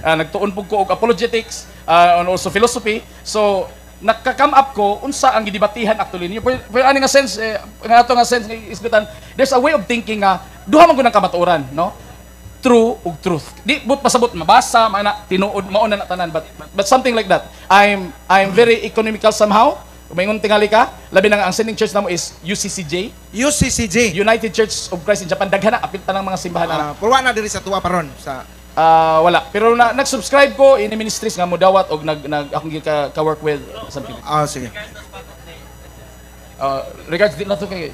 nagtuon pug ko og apologetics, and also philosophy. So nagka-come up ko unsa ang gidebatihan actually niyo. For ani nga sense, nga ato nga sense nga isgutan, there's a way of thinking nga duha man gud ang kamatuoran, no? True ug truth. Di but pasabot mabasa, mana tinuod mao na tanan, but something like that. I'm very economical somehow. Umingon tingali ka, labi na nga ang sending church namo is UCCJ, UCCJ. United Church of Christ in Japan. Daghan na apil tanang mga simbahan ana. Purwa na diri sa tuwa paron sa Wala. Pero nag-subscribe ko in ministries nga modawat og akong ka-work with something. Sige. Regards di na to kay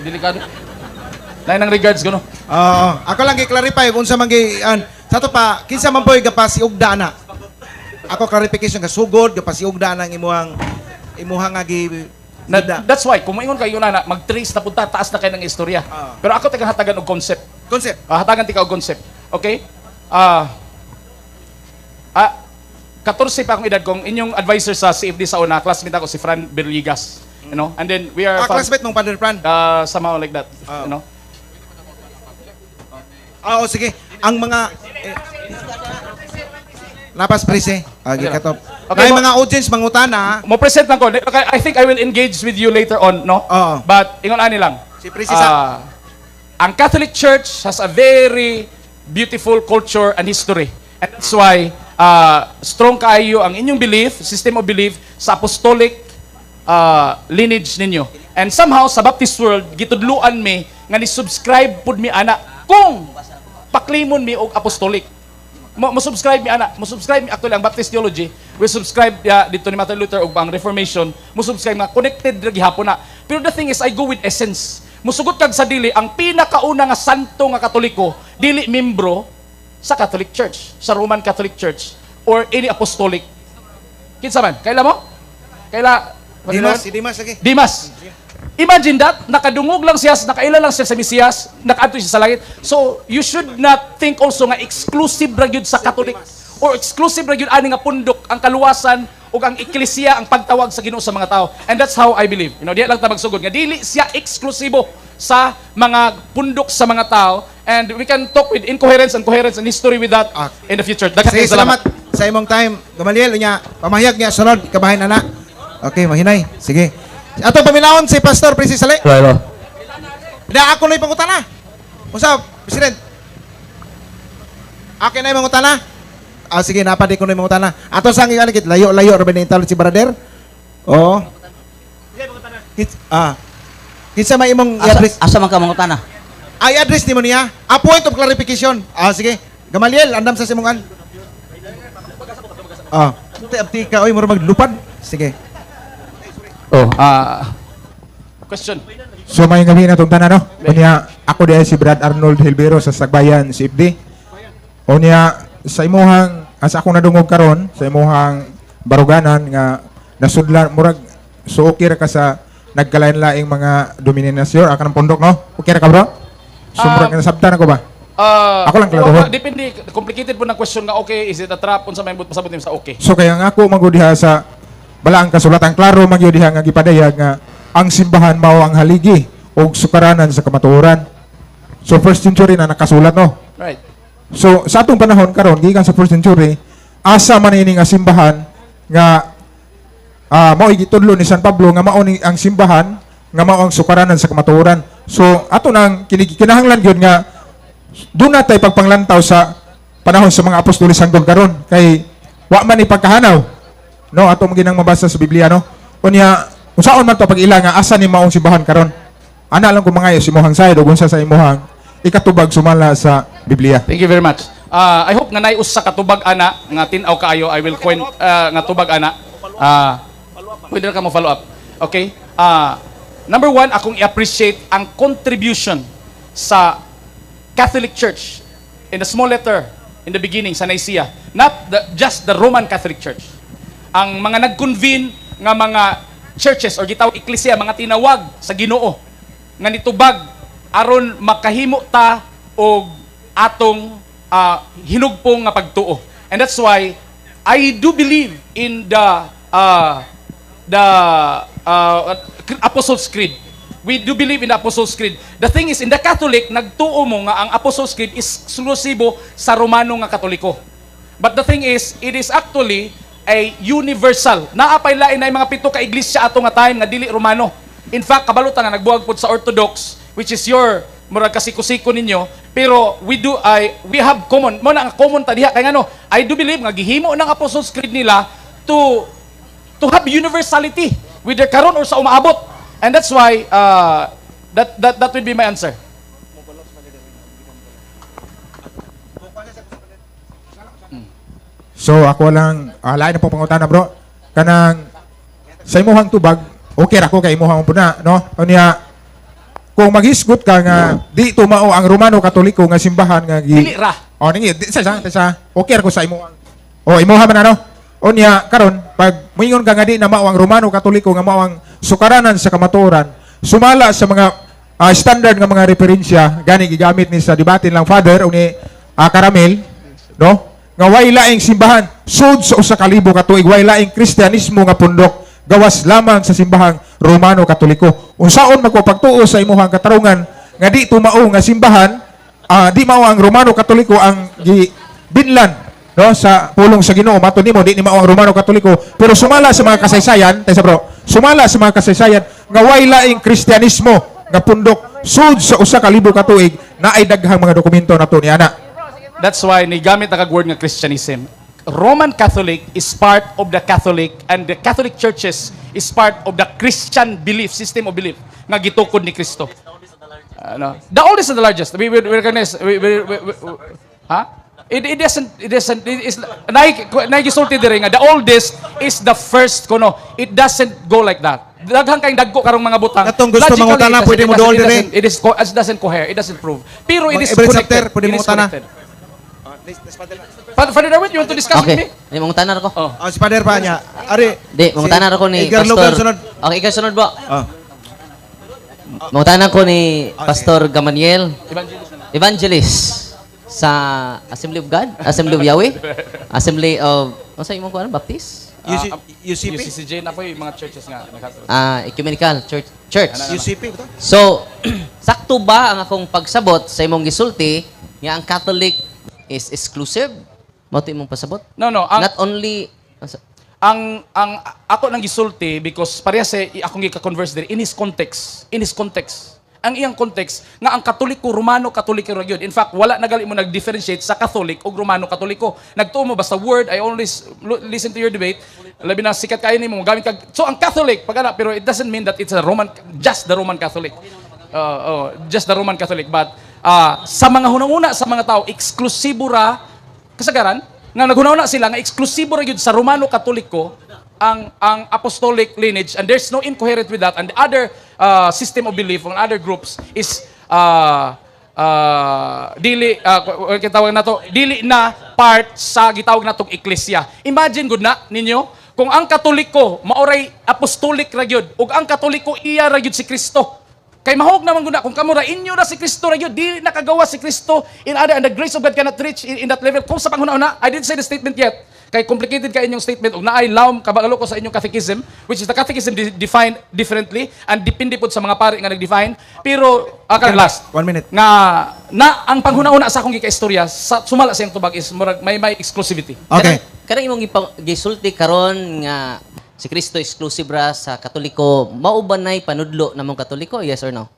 delikado. Lain ang regards gano. Ako lang i-clarify unsa man sa to pa kinsa man poy gapasiugda na. Ako clarification ka sugod gapasiugda na ang imuhang nga That's why kung moingon kayo na mag-trace na punta taas na kay ng istorya. Pero ako taga hatagan og concept. Hatagan ti ka og concept. Okay? 14 pa akong edad kong inyong advisor sa CFD sa una, classmate ako si Fran Berligas. You know? And then we are classmate mong Father Fran. Somehow like that. You know? Sige. Ang mga Lapas prese. Okay, katop. Okay, mga audience mangutana. Mo present lang ko. Okay, I think I will engage with you later on, no? But ingon ani lang. Si prese sa ang Catholic Church has a very beautiful culture and history. And that's why strong kayo ang inyong belief, system of belief sa apostolic lineage ninyo. And somehow sa Baptist world gitudluan mi nga ni subscribe pud mi ana kung paklimon mi og apostolic. Mo subscribe mi ana, mo subscribe mi actually ang Baptist theology, we subscribe dito ni Martin Luther og ang Reformation, mo subscribe nga connected ra gihapon na. Pero the thing is I go with essence. Musugot kag sa dili ang pinakauna nga santo nga Katoliko dili membro sa Catholic Church, sa Roman Catholic Church or any apostolic. Kinsa man? Kaila mo? Kaila Dimas lagi. Dimas. Imagine that, nakadungog lang siya, nakaila lang siya sa Mesiyas, nakaadto siya sa langit. So, you should not think also nga exclusive ra gyud sa Catholic or exclusive ra gyud ani nga pundok ang kaluwasan ug ang eklesia ang pagtawag sa Ginoo sa mga tao. And that's how I believe. You know, diya lang ta magsugod nga dili siya eksklusibo sa mga pundok sa mga tao, and we can talk with incoherence and coherence and history with that in the future. Sige, salamat sa imong time. Gamaliel unya pamahayag niya sunod kabahin ana. Okay, mahinay. Sige. Ato pamilawon si Pastor Princess Sale. Hello. Ako na ipangutana. Usa, President. Akin na ipangutana. Sige, napadi ko na ipangutana. Ato sang ikalagit, layo-layo ra ba ni tawag si brother? Oo. Kinsa may imong i-address? Asa man ka mangutana? I-address nimo niya. A point of clarification. Sige. Gamaliel, andam sa simongan. Abti ka, oy, mura maglupad. Sige. Question. So may gabi na itong tanan, no? Unya, ako di si Brad Arnold Hilbero sa Sagbayan, CFD. Unya, sa imuhang, sa akong nadungog karon sa imuhang baruganan nga nasudlan, murag, so okay ra ka sa nagkalain-laing mga dominasyon, akan ng pundok, no? Okay ra ka, bro? So murag nasabtan ako ba? Ako lang klarohon. Depende, complicated po na question nga okay, is it a trap, unsa may pasabot nimo sa okay? So kaya nga ako magudiha sa balaang kasulatan, klaro magyudiha nga gipadayag nga ang simbahan mao ang haligi o sukaranan sa kamatuoran. So first century na nakasulat, no? Right. So sa atong panahon karon gikan sa first century, asa man ini nga simbahan nga mao gitudlo ni San Pablo nga mao ni ang simbahan nga mao ang sukaranan sa kamatuoran. So ato nang kinahanglan gyud nga doon natay pagpanglantaw sa panahon sa mga apostoles hangtod karon kay wa man ipagkahanaw, no, ato mo ginang mabasa sa Biblia, no? Unya, unsaon man to pag-ila nga asa ni maong simbahan karon? Ana lang ko mangayo si mohang side ug unsa sa imuhang ikatubag sumala sa Biblia. Thank you very much. I hope nga nay usa ka tubag ana nga tin-aw kaayo, I will coin nga tubag ana. Pwede ka mo follow up. Okay? Number one, akong i-appreciate ang contribution sa Catholic Church in the small letter in the beginning sa Nicaea. Not just the Roman Catholic Church. Ang mga nag-convene nga mga churches or gitawag eklesia, mga tinawag sa Ginoo nga nitubag aron makahimo ta og atong hinugpong nga pagtuo. And that's why I do believe in the Apostles' Creed. We do believe in the Apostles' Creed. The thing is, in the Catholic, nagtuo mo nga ang Apostles' Creed is eksklusibo sa Romano nga Katoliko. But the thing is, it is actually a universal. Naapay lain na yung mga pito ka iglesia ato nga time nga dili Romano. In fact, kabalutan nga nagbuwag pod sa Orthodox, which is your murag kasiko-siko ninyo, pero we have common mo na nga common ta diha kay ngano, I do believe nga gihimo ng Apostles' Creed nila to have universality whether karon or sa umaabot. And that's why that would be my answer. So ako lang lain na po pangutana bro. Kanang sa imuhang tubag, okay ra ko kay imuhang puna, no? Unya kung maghisgot ka nga di tumao ang Romano Katoliko nga simbahan nga Dili ra. Oh, ningi, sa okay ra ko sa imuhang. Oh, imuha man ano? Unya karon pag moingon ka nga di na mao ang Romano Katoliko nga mao ang sukaranan sa kamatuoran, sumala sa mga standard nga mga referensya gani gigamit ni sa debate lang Father o ni Caramel, no? Nga way laing simbahan sud sa usa ka libo ka tuig, way laing Kristyanismo nga pundok gawas lamang sa simbahang Romano Katoliko. Unsaon magpapagtuo sa imuhang katarungan nga di tumao nga simbahan, di mao ang Romano Katoliko ang gibinlan, no, sa pulong sa Ginoo. Matud nimo di ni mao ang Romano Katoliko, pero sumala sa mga kasaysayan, taysa bro, sumala sa mga kasaysayan nga way laing Kristyanismo nga pundok sud sa usa ka libo ka tuig na ay daghang mga dokumento nato ni ana. That's why nigamit ang word nga Christianism. Roman Catholic is part of the Catholic, and the Catholic churches is part of the Christian belief, system of belief nga gitukod ni Kristo. The oldest and the largest. We recognize. Huh? It is naigisulti diri nga the oldest is the first kuno. It doesn't go like that. Daghang kayong dagko karong mga butang. Katong gusto Logically, mangutana, pwede mo dool diri. It doesn't cohere, it doesn't prove. Pero it is Every connected. chapter, pwede It is mangutana. connected. Father Darwin, you want to discuss with me? Okay, di mong tanar ko. Oh. Si Pader pa niya. Ari. Di, mong tanar ko ni Edgar Logan Pastor. sunod. Okay, ikaw sunod ba? Oh. Mong tanar ko ni Pastor Gamaliel, Evangelist na. evangelist sa Assembly of God, Assembly of Yahweh, Assembly of, ano sa imong kuan, Baptist? UCP? UCCJ na po yung mga churches nga. Ecumenical Church. UCP ba to? So, sakto ba ang akong pagsabot sa imong gisulti nga ang Catholic is exclusive? Mao to imong pasabot? No. Not only Ang ako nang gisulti because parehas akong gika-converse diri in his context. Ang iyang context nga ang Katoliko, Romano Katoliko ra gyud. In fact, wala na gali mo nag-differentiate sa Catholic o Romano Katoliko. Nagtuo mo basta word, I always listen to your debate. Labi na sikat kayo nimo gamit kag so ang Catholic pag pero it doesn't mean that it's just the Roman Catholic. Just the Roman Catholic, but sa mga hunang-una sa mga tao eksklusibo ra kasagaran nga naghuna-una sila nga eksklusibo ra gyud sa Romano Katoliko ang apostolic lineage, and there's no incoherent with that, and the other system of belief on other groups is kitawag nato dili na part sa gitawag natong eklesia. Imagine gud na ninyo kung ang Katoliko maoray apostolic ra gyud ug ang Katoliko iya ra gyud si Kristo. Kay mahog naman guna kung kamo ra inyo ra si Kristo ra gyud, dili nakagawa si Kristo in other, and the grace of God cannot reach in that level. Kung sa panghuna-una, I didn't say the statement yet. Kay complicated ka inyong statement ug naay lawom kabalo ko sa inyong catechism, which is the catechism defined differently and depende pod sa mga pari nga nag-define. Pero last 1 minute. nga na ang panghuna-una sa akong gikaistorya sumala sa iyang tubag is murag may exclusivity. Okay. Kanang imong gisulti karon nga si Kristo exclusive ra sa Katoliko, mao ba nay panudlo namong Katoliko? Yes or no?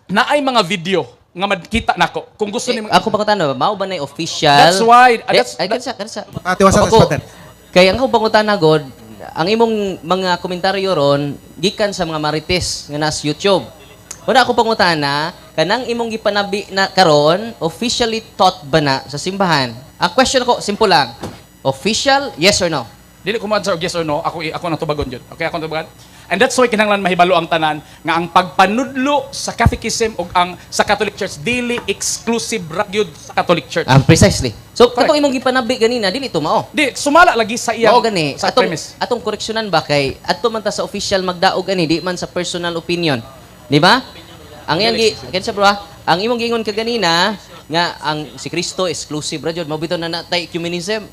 Naay mga video nga makita nako. Kung gusto nimo Ako pa kutan mao ba nay official? That's why Kansa. Tiwasan Ako, sa Pader. kaya ang pangutan god, ang imong mga komentaryo ron gikan sa mga marites nga nas YouTube. Una ako pangutana, kanang imong gipanabi na karon officially taught ba na sa simbahan? Ang question ko simple lang. Official, yes or no? Dili ko mo-answer yes or no, ako nang tubagon jud. Okay, ako nang tubagon. And that's why kinahanglan mahibalo ang tanan nga ang pagpanudlo sa catechism ug ang sa Catholic Church dili exclusive ra gyud sa Catholic Church. Precisely. So, Correct. katong imong gipanabi ganina, dili to mao. Di sumala lagi sa iyang Mao gani, sa premise. atong koreksyonan ba kay adto man ta sa official magdaog ani di man sa personal opinion. Di ba? Ang iyang kinsa bro, ang imong gingon ka ganina nga ang si Kristo exclusive ra jud, mabito na natay ecumenism.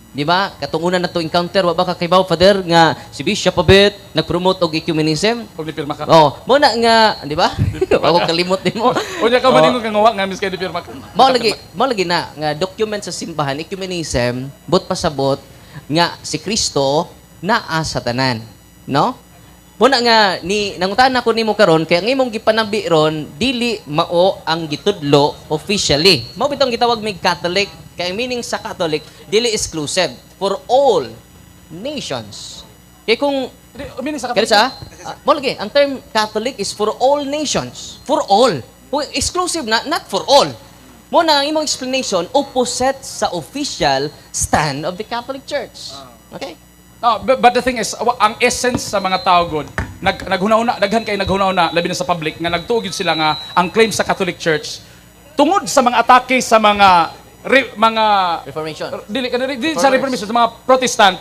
Di ba? Katungunan na to encounter, wa ba ka kay Father, nga si Bishop Abet, nag-promote og ecumenism. Pag nipirma ka. Oh, mo na nga, di ba? Ako kalimot din mo. O niya ka maningon kang nga miss kayo nipirma ka. Mo lagi na nga document sa simbahan ecumenism, bot pasabot nga si Kristo naa sa tanan, no? Muna nga ni nangutan ako nimo karon kay ang imong gipanabi ron dili mao ang gitudlo officially. Mao bitong gitawag mig Catholic kay ang meaning sa Catholic dili exclusive for all nations. Kay kung Umini sa kaya sa mo lagi ang term Catholic is for all nations, for all. Kung exclusive na, not for all. Mo na ang imong explanation opposite sa official stand of the Catholic Church. Okay? No, but the thing is, ang essence sa mga tao god, naghuna-una, daghan kay naghuna-una, labi na sa public, nga nagtuog sila nga ang claim sa Catholic Church, tungod sa mga atake sa mga Reformation. dili sa Reformation, sa mga Protestant,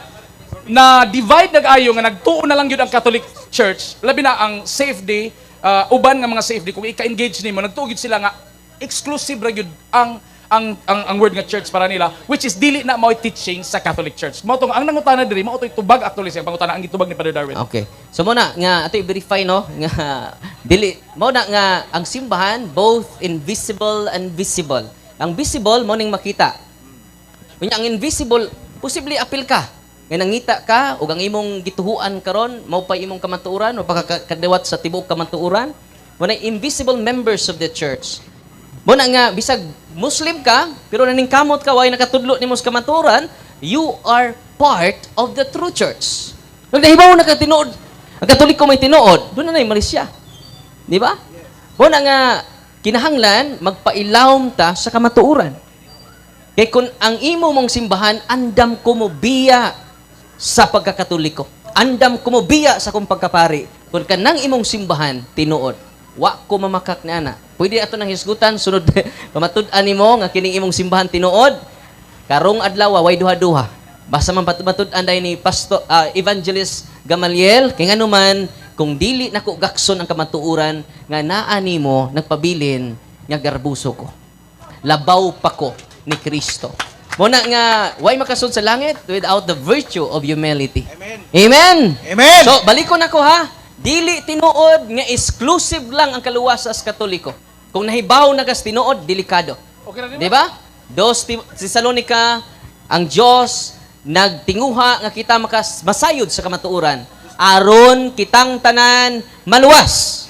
na divide nag-ayo nga nagtuo na lang yun ang Catholic Church, labi na ang safety, uban nga mga safety, kung ika-engage nimo, nagtuog sila nga exclusive ra gyud ang word nga church para nila, which is dili na mao teaching sa Catholic Church. Mao tong ang nangutana diri, mao toy tubag actually sa pangutana ang gitubag ni Father Darwin. Okay. So muna nga ato i-verify no nga dili mao na nga ang simbahan both invisible and visible. Ang visible mo ning makita. Unya ang invisible posible apil ka. Nga nangita ka ug ang imong gituhuan karon mao pa imong kamatuoran o pagkakadawat sa tibuok kamatuoran. Mo na invisible members of the church. Mo na nga bisag Muslim ka pero naningkamot ka way nakatudlo nimo sa kamatuoran, you are part of the true church. Nung nahibaw na ka tinuod, ang Katoliko may tinuod, doon na Malaysia. Di ba? Mo na nga kinahanglan magpailawom ta sa kamatuoran. Kay kung ang imo mong simbahan andam kumubiya sa pagkakatoliko. Andam kumubiya sa kung pagkapari. Kung kanang imong simbahan tinuod, wa ko mamakak na ana. Pwede ato nang hisgutan sunod pamatud-an nimo nga kining imong simbahan tinuod. Karong adlaw way duha-duha. Basta man patud-an dai ni Pastor Evangelist Gamaliel kay ngano man kung dili nako gakson ang kamatuoran nga naa nimo nagpabilin nga garbuso ko. Labaw pa ko ni Kristo. Muna nga way makasud sa langit without the virtue of humility. Amen. Amen. Amen. So balikon nako ha. Dili tinuod nga exclusive lang ang kaluwasas Katoliko. Kung nahibaw na kas tinuod, delikado. Okay na din. Di ba? Dos Thessalonica, ang Dios nagtinguha nga kita masayod sa kamatuoran. Aron kitang tanan maluwas.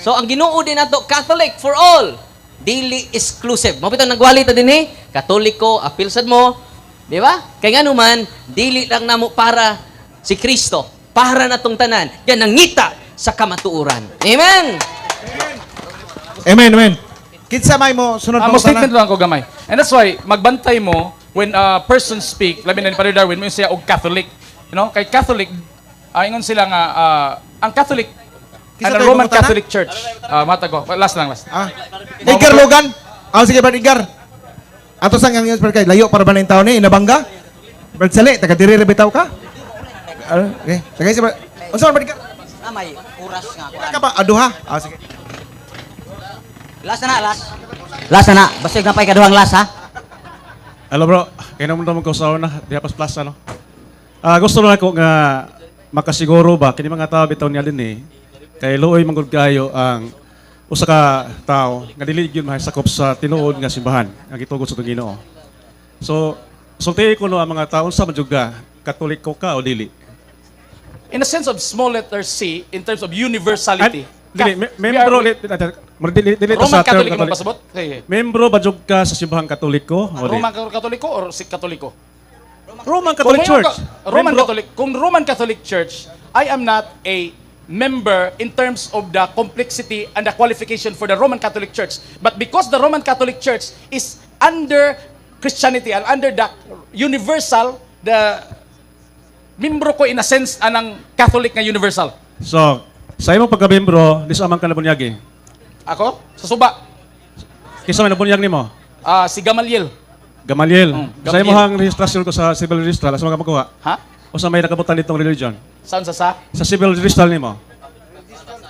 So ang Ginoo din nato Catholic for all. Dili exclusive. Mo bitaw nagwali ta dinhi, Katoliko, apil sad mo. Di ba? Kay ngano man dili lang namo para si Kristo. Para na tong tanan, yan ang ngita sa kamatuoran. Amen! Amen, amen. Kinsa may mo sunod Ang mo statement sana? lang ko gamay. And that's why magbantay mo when a person speak, labi na ni Father Darwin, mo siya og Catholic. You know, kay Catholic, ingon sila nga ang Catholic Kinsa and the tayo Roman pangutana? Catholic Church. Mata ko, last. Edgar Logan. Sige, Brad Edgar. Ato sang ang kay layo para ba na yung tao ni inabangga? Brad Sali, taga diri bitaw ka? Okay. Tagay si Brad. Unsa man Brad Edgar? May oras nga ko. Ka ba aduha? Sige. Last na, last. Last na. Basig na pa'y kaduhang last, ha? Hello bro, kaya naman naman ko sa una, di hapas plaza no. Gusto lang ako nga makasiguro ba kini mga tao bitaw niya din kay luoy manggod kayo ang usa ka tao nga dili gyud mahasakop sa tinuod nga simbahan nga gitugot sa Ginoo. So, sulti ko no ang mga tao sa madjuga, Katoliko ka o dili? In a sense of small letter C, in terms of universality. Dili, membro dili Roman sa term Catholic mo Katoliko. pasabot? Okay. Membro ba jud ka sa simbahan Katoliko o dili? Roman Katoliko or si Katoliko? Roman Catholic Church. Roman Membro- Catholic. Kung Roman Catholic Church, I am not a member in terms of the complexity and the qualification for the Roman Catholic Church. But because the Roman Catholic Church is under Christianity and under the universal, the membro ko in a sense anang Catholic nga universal. So, sa imong pagka-membro, di sa amang ka nabunyagi. Ako? Sa suba. Kisa may nabunyag nimo? Si Gamaliel. Gamaliel. Sa Gamaliel. imong registrasyon ko sa civil registrar, asa mga makuha? Ha? O sa may nakabutan nitong religion? Saan sa? Sa civil registrar nimo?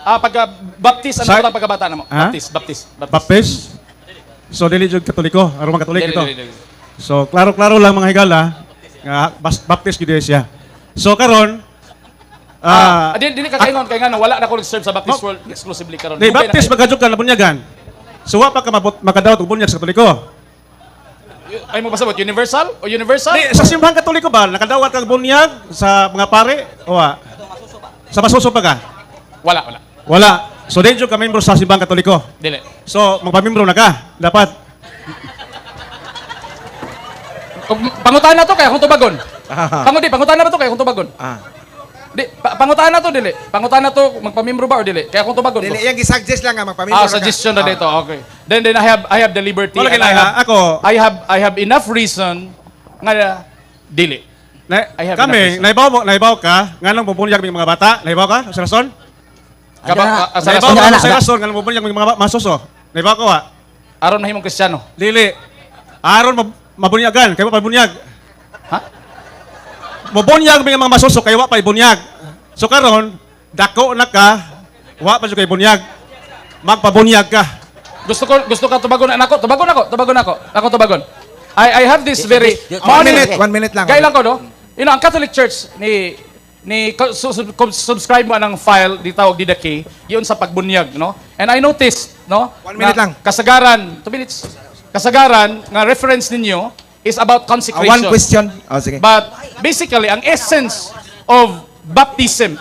Pagka-baptist, ano Sa- ba pagkabata na mo? Ha? Baptist. Baptist? So, dili jud Katoliko, Roman Katolik Dili, ito. dili, dili. So, klaro-klaro lang mga higala, nga Baptist gyud siya. So karon Dili ka kaingon kay nga wala na ko nag-serve sa Baptist World exclusively karon. di Baptist magkadyo ka na bunyagan. So wa pa ka makadawat og bunyag sa Katoliko. Ay mo pasabot universal o universal? Di, sa simbahan Katoliko ba nakadawat ka og bunyag sa mga pare o wa? Sa masuso pa ka? Wala. Wala. So din ka membro sa simbahan Katoliko. Dili. So magpamembro na ka. Dapat. Pangutan na to kay akong tubagon. Pangutan na ba to kay akong tubagon? Di, pangutan na to dili. Pangutan na to magpamembro ba or dili? Kaya akong tubagon. Dili yang gi-suggest lang nga magpamilya. Suggestion na dito. Okay. Then I have the liberty. Wala and kinaya, ako- I have enough reason nga dili. I have enough Naibaw ka, nga nang pupunyag ng mga bata, naibaw ka, sa rason? Sa Naibaw rason, ka, sa rason, nga nang pupunyag ng mga masuso. Naibaw ka wa? aron mahimong Kristiyano. Dili. Aron mabunyagan, kayo pa bunyag. Ha? Mabunyag ng mga masuso, kayo wa pa ibunyag. So karon, dako na ka, wa pa kayo bunyag. Magpabunyag ka. Gusto ka tubagon ako. Ako tubagon. I have this very 1 minute lang. Kailan ko no? Ang Catholic Church ni subscribe mo ng file di tawag didaki yun sa pagbunyag no. And I noticed no 1 minute lang. Kasagaran 2 minutes. Kasagaran nga reference ninyo is about consecration. One question. Oh, sige. But basically ang essence of baptism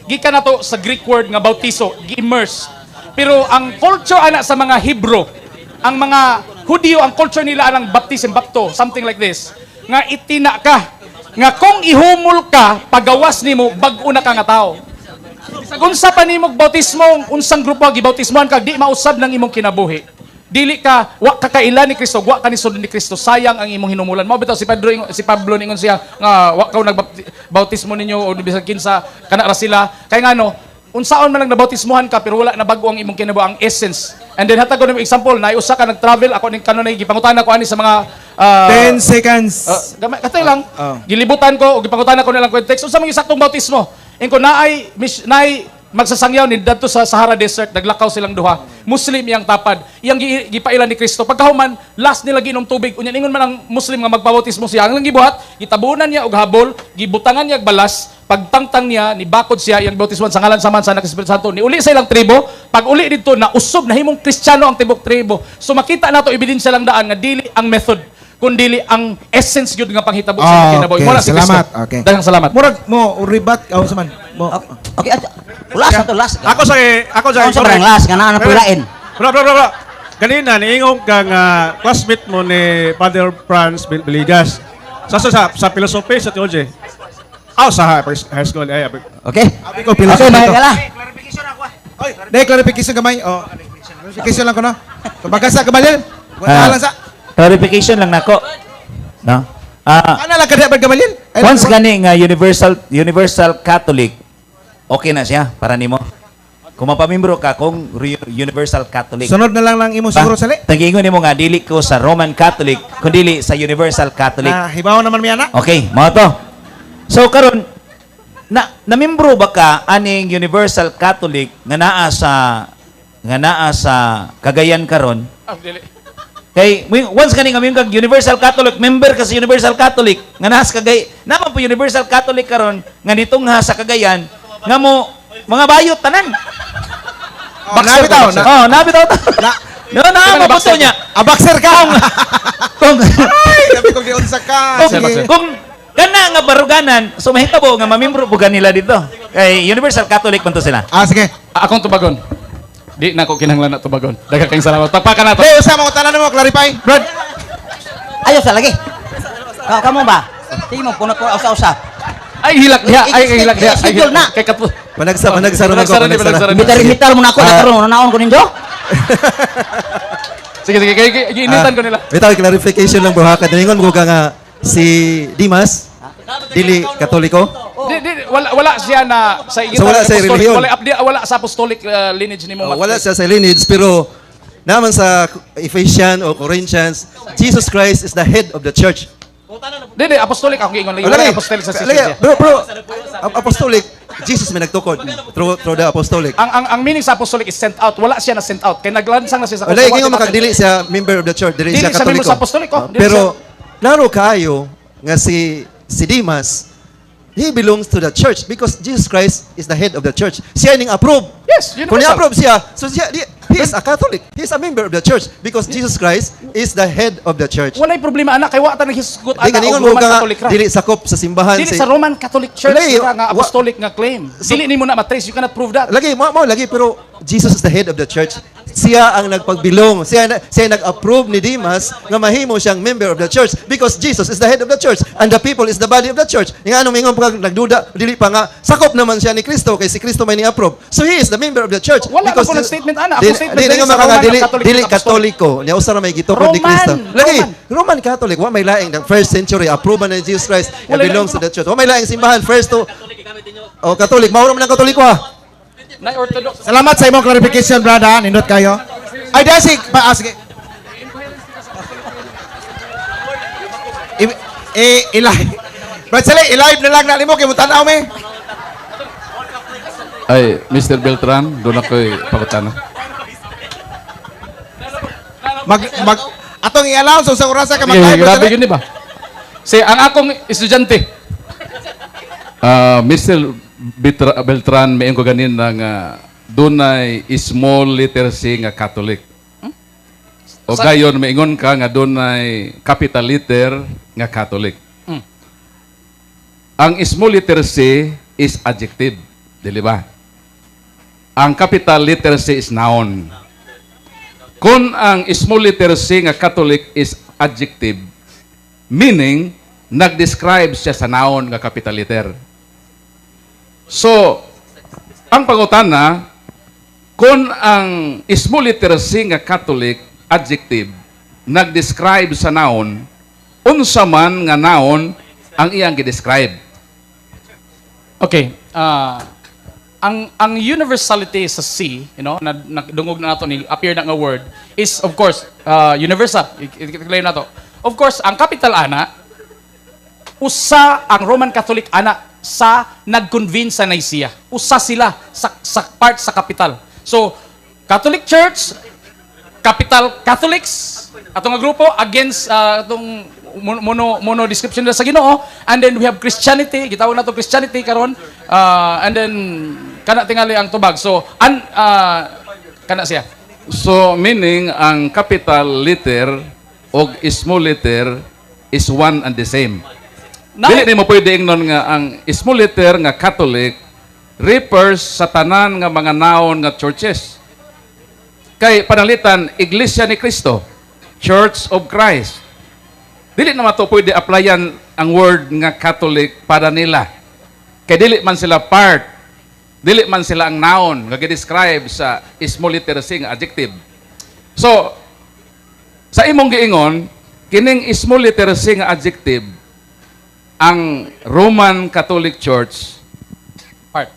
gikan na to sa Greek word nga bautizo, gi-immerse. Pero ang culture ana sa mga Hebrew, ang mga Hudyo, ang culture nila anang baptism, bapto, something like this. Nga itina ka. Nga kung ihumol ka, pagawas nimo bag-o na ka nga tao. Kung sa panimog bautismo, unsang grupo gibautismohan ka, di mausab ng imong kinabuhi. Dili ka, wa ka kaila ni Kristo, wa ka ni sulod ni Kristo, sayang ang imong hinumulan. Mao bitaw si Pablo ningon siya nga wa ka nagbautismo ninyo o bisan kinsa kana ra sila. Kay ngano, unsaon man lang nabautismohan ka pero wala na bag-o ang imong kinabuhi, ang essence. And then hatag ko ng example, na usa ka nag-travel ako ning kanon gipangutan ako ani sa mga 10 seconds. gamay katay lang. Oh. Gilibutan ko o gipangutan ako nilang context. Unsa man saktong bautismo? Ingko naay magsasangyaw ni dadto sa Sahara Desert, naglakaw silang duha. Muslim yang tapad. Iyang gipailan ni Kristo. Pagkahuman, last nila ginom tubig. Unya ingon man ang Muslim nga magpabautismo siya. Ang gibuhat, gitabunan niya og habol, gibutangan niya og balas, pagtangtang niya, nibakod siya iyang bautismo sa ngalan sa Man sa Anak Espiritu Santo. Ni uli sa ilang tribo, pag uli dito na usog na himong Kristiyano ang tibok tribo. So makita nato ebidensya lang daan nga dili ang method kundi ang essence gyud nga panghitabo sa kinabuhi. Mura si Kristo. Salamat. Okay. Daghang salamat. Murag mo ribat ka sa man. Mo. Okay, ulas na to, ulas. Ako sa Ako sa barang las, nga na pulain. Bro. Kanina, niingong kang classmate mo ni Father Franz Biligas. Sa philosophy, sa theology. Sa high school. Okay? Abi ko Okay, philosophy may to. kala. Dai clarification gamay. Oh. Clarification lang ko no. Kumbaga sa kabalil. Wala lang sa. Clarification lang nako. No? Ana lang kada bag kabalil. Once gani nga universal Catholic, okay na siya para nimo. Kung mapamimbro ka kung Universal Catholic. Sunod na lang imo siguro sali. Tagingon nimo nga dili ko sa Roman Catholic, kundi sa Universal Catholic. Hibaw naman mi ana. Okay, mao to. So karon namimbro ba ka aning Universal Catholic nga naa sa Cagayan karon? Dili. Kay once kani nga kag Universal Catholic, member ka sa Universal Catholic, nga naa sa naman po Universal Catholic karon nga nitong ha sa Cagayan, nga mo mga bayot tanan. Nabitaw na. Nabitaw ta. No, maputo niya. Abakser ka. Kung Ay, sabi ko giunsa ka. kung kana nga baruganan, so mahitabo nga mamimbro bugan nila dito. Kay Universal Catholic man to sila. Sige. Akong tubagon. Di na ko kinahanglan na tubagon. Daghang kayong salamat. Pagpakan nato. Hey, usama ko tanan mo clarify. Brad. Ayos sa lagi. Kamu ba? Tingin mo, punot po usa-usa. Ay hilak diha. Schedule na. Kay katlo. Panagsaron Imitar mo na ako, nakaroon, naon ko ninyo? Sige, giinitan ko nila. Bitaw clarification lang buhakat. Ningon ko ka nga si Dimas dili Katoliko. Wala siya na sa So, wala sa relihiyon. Wala sa apostolic lineage ni mo. Wala siya sa lineage pero naman sa Ephesians o Corinthians, Jesus Christ is the head of the church. Di, apostolic ako giingon lagi. Wala Wala apostolic sa siya. Bro, apostolic, Jesus may nagtukod through the apostolic. Ang meaning sa apostolic is sent out. Wala siya na sent out. Kaya naglansang na siya sa Wala, hindi nga makagdili siya member of the church. Dili Dili siya siya member Katoliko. sa apostolic. Dili Pero, laro kayo, nga si Demas, he belongs to the church because Jesus Christ is the head of the church. Siya ning approve. Yes, Kung universal. ni-approve siya, so he is a Catholic. He is a member of the church because Jesus Christ is the head of the church. Walay problema anak kay wa ta naghisgot Di ana kaningon og mo Roman ka Catholic ra. dili sakop sa simbahan Dili sa Roman Catholic Church Walay, nga apostolic nga claim. Dili nimo na matrace, you cannot prove that. Lagi, mo lagi, pero Jesus is the head of the church. Siya ang nagpagbilong. Siya nag-approve ni Demas nga mahimo siyang member of the church because Jesus is the head of the church and the people is the body of the church. Nga anong ingon pag nagduda, dili pa nga, sakop naman siya ni Kristo kay si Kristo may ni-approve. So he is the member of the church. Wala because ko ng statement ana. Dili Ako statement nga sa makanga Roman dili Catholic dili apostolic. Katoliko. Nya usa ra may gitupod ni Roman, Kristo. Lagi, Roman. Roman Catholic wa may laing ng first century approve ni Jesus Christ nga Wala belongs to laing- the church. Wa may laing simbahan first to Catholic. Mao man ang Katoliko ha. Na orthodox. Salamat sa imong clarification, brother. Nindot kayo. Ay, dasig. Sige. I-live. Brad Sally, i-live na lang na nimo kay mo tanaw me. Ay, Mr. Beltran, doon ako'y pakutana. Atong i-allow sa usang orasa ka Okay, mag-live. grabe yun di ba? Si ang akong estudyante. Mr. Beltran, may ko ganin na nga dunay small letter C nga Catholic. O gayon, maingon ka nga dunay capital letter nga Catholic. Ang small letter C is adjective, di ba? Ang capital letter C is noun. Kung ang small letter C nga Catholic is adjective, meaning, nag-describe siya sa noun nga capital letter. So, ang pangutana, kung ang small letter C nga Catholic, adjective, nag-describe sa noun, unsa man nga noun ang iyang gi-describe. Okay. Ang universality sa C, you know, na dungog na nato ni appear na nga word is of course universal. I-claim na to. Of course, ang capital ana usa ang Roman Catholic ana sa nag-convene sa Nicaea. Usa sila sa part sa capital. So, Catholic Church, capital Catholics, atong nga grupo against atong mono description nila sa Ginoo, and then we have Christianity, gitawag nato Christianity karon, and then kana tingali ang tubag. So, kana siya. So, meaning, ang capital letter o small letter is one and the same. Dili ni mo pwede ingnon nga ang small letter nga Catholic refers sa tanan nga mga noun nga churches. Kay panalitan, Iglesia ni Cristo, Church of Christ. Dili naman to pwede applyan ang word nga Catholic para nila. Kay dili man sila part, dili man sila ang noun nga gi-describe sa small letter C nga adjective. So, sa imong giingon, kining small letter C nga adjective, ang Roman Catholic Church Part.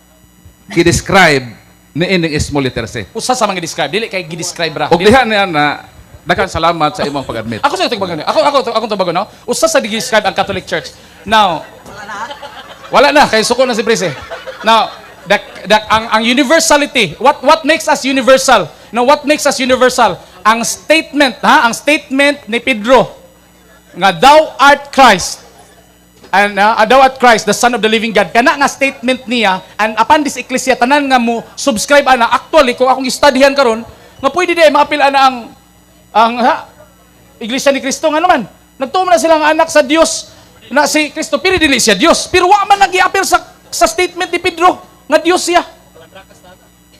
gi-describe ni ining small letter C. Usa sa mga describe, dili kay gi-describe ra. Og diha niya na daghang salamat sa imong pag-admit. Ako sa itong bago. Ako to bago, no? Usa sa describe ang Catholic Church. Now, wala na kay suko na si Prise. Now, ang universality, what makes us universal? Now, what makes us universal? Ang statement, ang statement ni Pedro nga thou art Christ. And thou art Christ, the Son of the living God. Kana nga statement niya, and upon this ecclesia, tanan nga mo subscribe ana. Actually, kung akong istudyahan karon, nga pwede di maapil ana ang Iglesia ni Cristo nga naman. Nagtuo na silang anak sa Dios na si Cristo, pero dili siya Dios. Pero wa man nag-i-appeal sa statement ni Pedro nga Dios siya.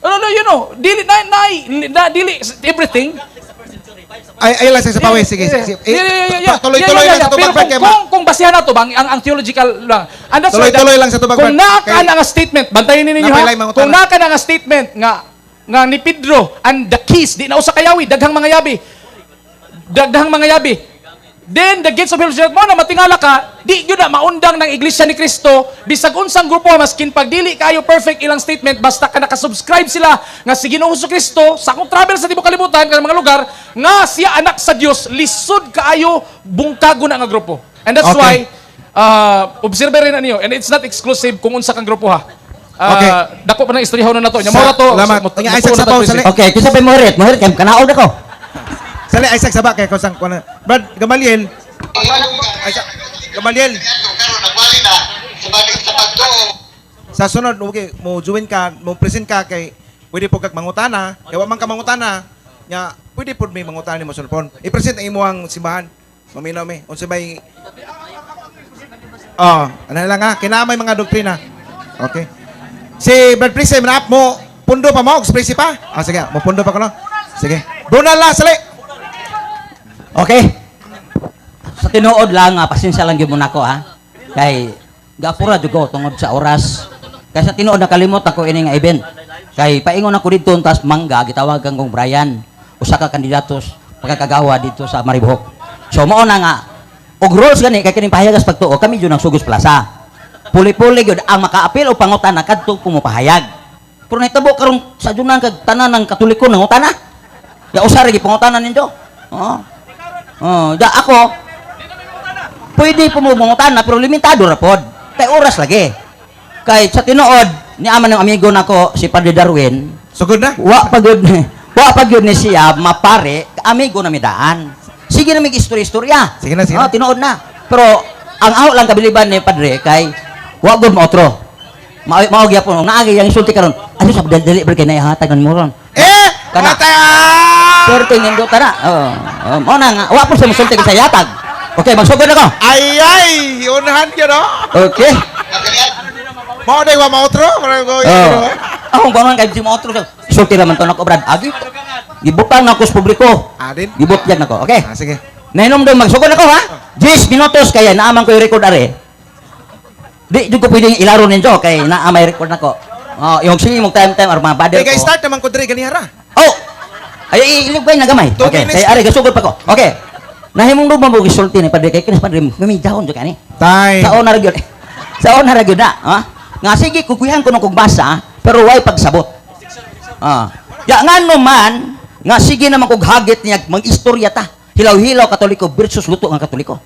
You know, dili everything. Ay lang sa pawis. Sige. Tuloy-tuloy lang sa tubag. Pero kung basihan na to, ang theological lang. And that's why Tuloy-tuloy lang sa tubag. kung naka na nga statement, bantayin ninyo Napilay ha. mga Kung utana. naka na nga statement nga ni Pedro and the keys, di na usa kayawi, daghang mga yabi. Daghang mga yabi. Then the gates of hell shall mo na matingala ka, di gyud na maundang ng Iglesia ni Cristo bisag unsang grupo maskin pag dili kayo perfect ilang statement basta ka nakasubscribe sila nga si Ginoong Kristo sa akong travel sa tibok kalibutan kanang mga lugar nga siya anak sa Dios, lisod kaayo bungkago na nga grupo. And that's Okay. why observe rin na niyo, and it's not exclusive kung unsa kang grupo ha. Okay. Dako pa ng istoryahon na nato. Nya mao ra to. Salamat. Nya, Isaac Sabaw, sali. Okay, kisa pa morit kay kanaog ako. Sali, Isaac Sabak kay kusang kuno. Brad Gamaliel. Isaac. Gamaliel. Sa sunod, okay, mo join ka, mo present ka kay pwede po kag mangutana, kay wa man ka mangutana, nya pwede po may mangutana ni mo sunod. I-present ang imong simbahan. Maminaw mi. Unsa may ano lang ha, kinamay mga doktrina. Okay. Si Brad Prise, manap mo, pundo pa mo, express pa? Sige, mo pundo pa ko no? Sige. Donald la, sali! Okay. Sa tinuod lang, pasensya lang gyud mo nako ha. Kay gapura jud ko tungod sa oras. Kay sa tinuod nakalimot ako ini nga event. Kay paingon ako dito tas mangga gitawagan kong Brian, usa ka kandidatos pagkakagawa dito sa Maribohok. So mao na nga og rules gani kay kining pahayagas pagtuo kami jud nang Sugos Plaza. Puli-puli gyud ang makaapil o pangutana kadto pumapahayag. Pero nahitabo karon sa junan kag tanan ng Katoliko nangutana. Ya usa ra gi pangutanan ninyo. Da ako pwede pumungutana pero limitado ra pod. Kay oras lagi. Kay sa tinuod ni ama ng amigo nako si Padre Darwin, Sugod na? wa pagud ni siya mapare amigo na midaan. Sige na mig istorya-istorya. Sige na, sige na. Tinuod na. Pero ang aho lang kabiliban ni Padre kay wa gud mo otro. Mao gyapon naagi yang isulti karon. Ano sa dali kay na ihatag mo ron. Kana. Pero tingin do tara. Mao na nga wa po sa musulti sa yatag. Okay, magsugod ako. Ay, unahan ka no? Okay. Mao day wa mautro, Ako gano'n kay mo otro. Isulti naman to nako Brad. Agi. Gibutang nako sa publiko. Adin. Gibutyag nako. Okay. Sige. Nainom daw magsugod ako ha. 10 minutos kaya naaman ko yung record are. Di jud ko pwedeng ilaro ninyo kay naa may record nako. Yung sige mong time or mga bader Kay ko. start naman ko diri ganihara. Oh. Ay ilugay na gamay. 2 Okay. minutes. Kay are gasugod pa ko. Okay. Nahimong do mo gisulti ni Padre kay kinis Padre mamidahon jud kani. Tay. Sa ona ra gyud. Sa ona ra gyud na, ha? Nga sige kukuyan ko nung kog basa pero way pagsabot. Ya ngano man nga sige naman kog hagit niya mag-istorya ta. Hilaw-hilaw Katoliko versus luto nga Katoliko.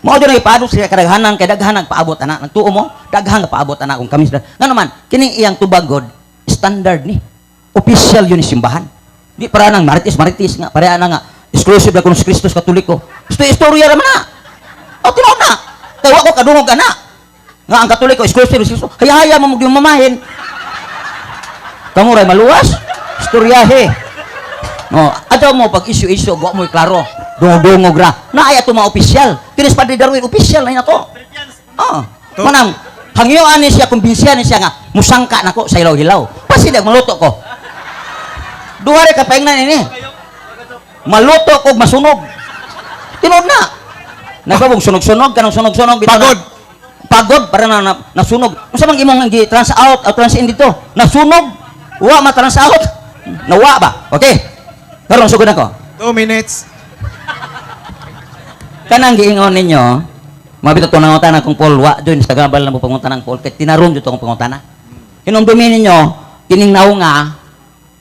Mao dira ipaadto siya kadaghanan kay daghan paabot ana. Nagtuo mo, daghan paabot ana kung kami sila. Ngano man kining iyang tubagod standard ni. Official yun ni simbahan. Di para nang maritis nga para nga exclusive lang kung si Kristus Katoliko. Istorya ra man na. Tinuod na. Kay wa ko kadungog ana. Nga ang Katoliko exclusive Kristus. Haya-haya mo yung mamahin. Kamu ray maluwas. Istoryahe. Ato mo pag issue wa mo klaro. Dungog ra. Naay ato mga opisyal. Kinis Padre Darwin opisyal na to. Manang hangyoan ni siya kumbinsihan ni siya nga musangka nako sa hilaw-hilaw. Pasidag maluto ko. Duha ra ka paingnan ini. Maluto ko masunog. Tinuod na. Nagpabog sunog-sunog kanang sunog-sunog pagod para na nasunog. Unsa man imong gi-trans out o trans in dito? Nasunog. Wa ma-trans out. Nawa ba? Okay. Karon sugod ako. 2 minutes. Kanang giingon ninyo, mabito to nangutana kung Paul wa doon sa gabal na mo pangutana ng Paul kay tinaron jud tong pangutana. Hinumdumi ninyo kining naunga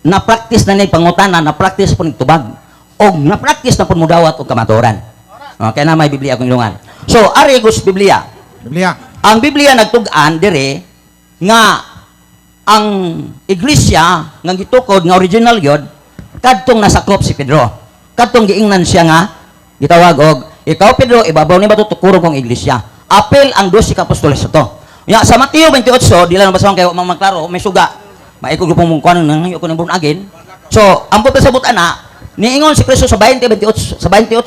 na practice na ni pangutana, na practice po tubag og na practice na pud mudawat og kamatuoran. Kaya na may Biblia akong ilungan. So ari gus Biblia. Ang Biblia nagtug-an dire nga ang iglesia nga gitukod nga original gyud kadtong nasakop si Pedro. Kadtong giingnan siya nga gitawag og ikaw Pedro ibabaw ni bato tukurong kong iglesia. Apel ang 12 ka apostoles to. Ya sa Mateo 28 dila na basahon kay wa magklaro may suga. Maikog gyud pong kuan nang ko nang agin. So ang sa butan na niingon si Kristo sa 28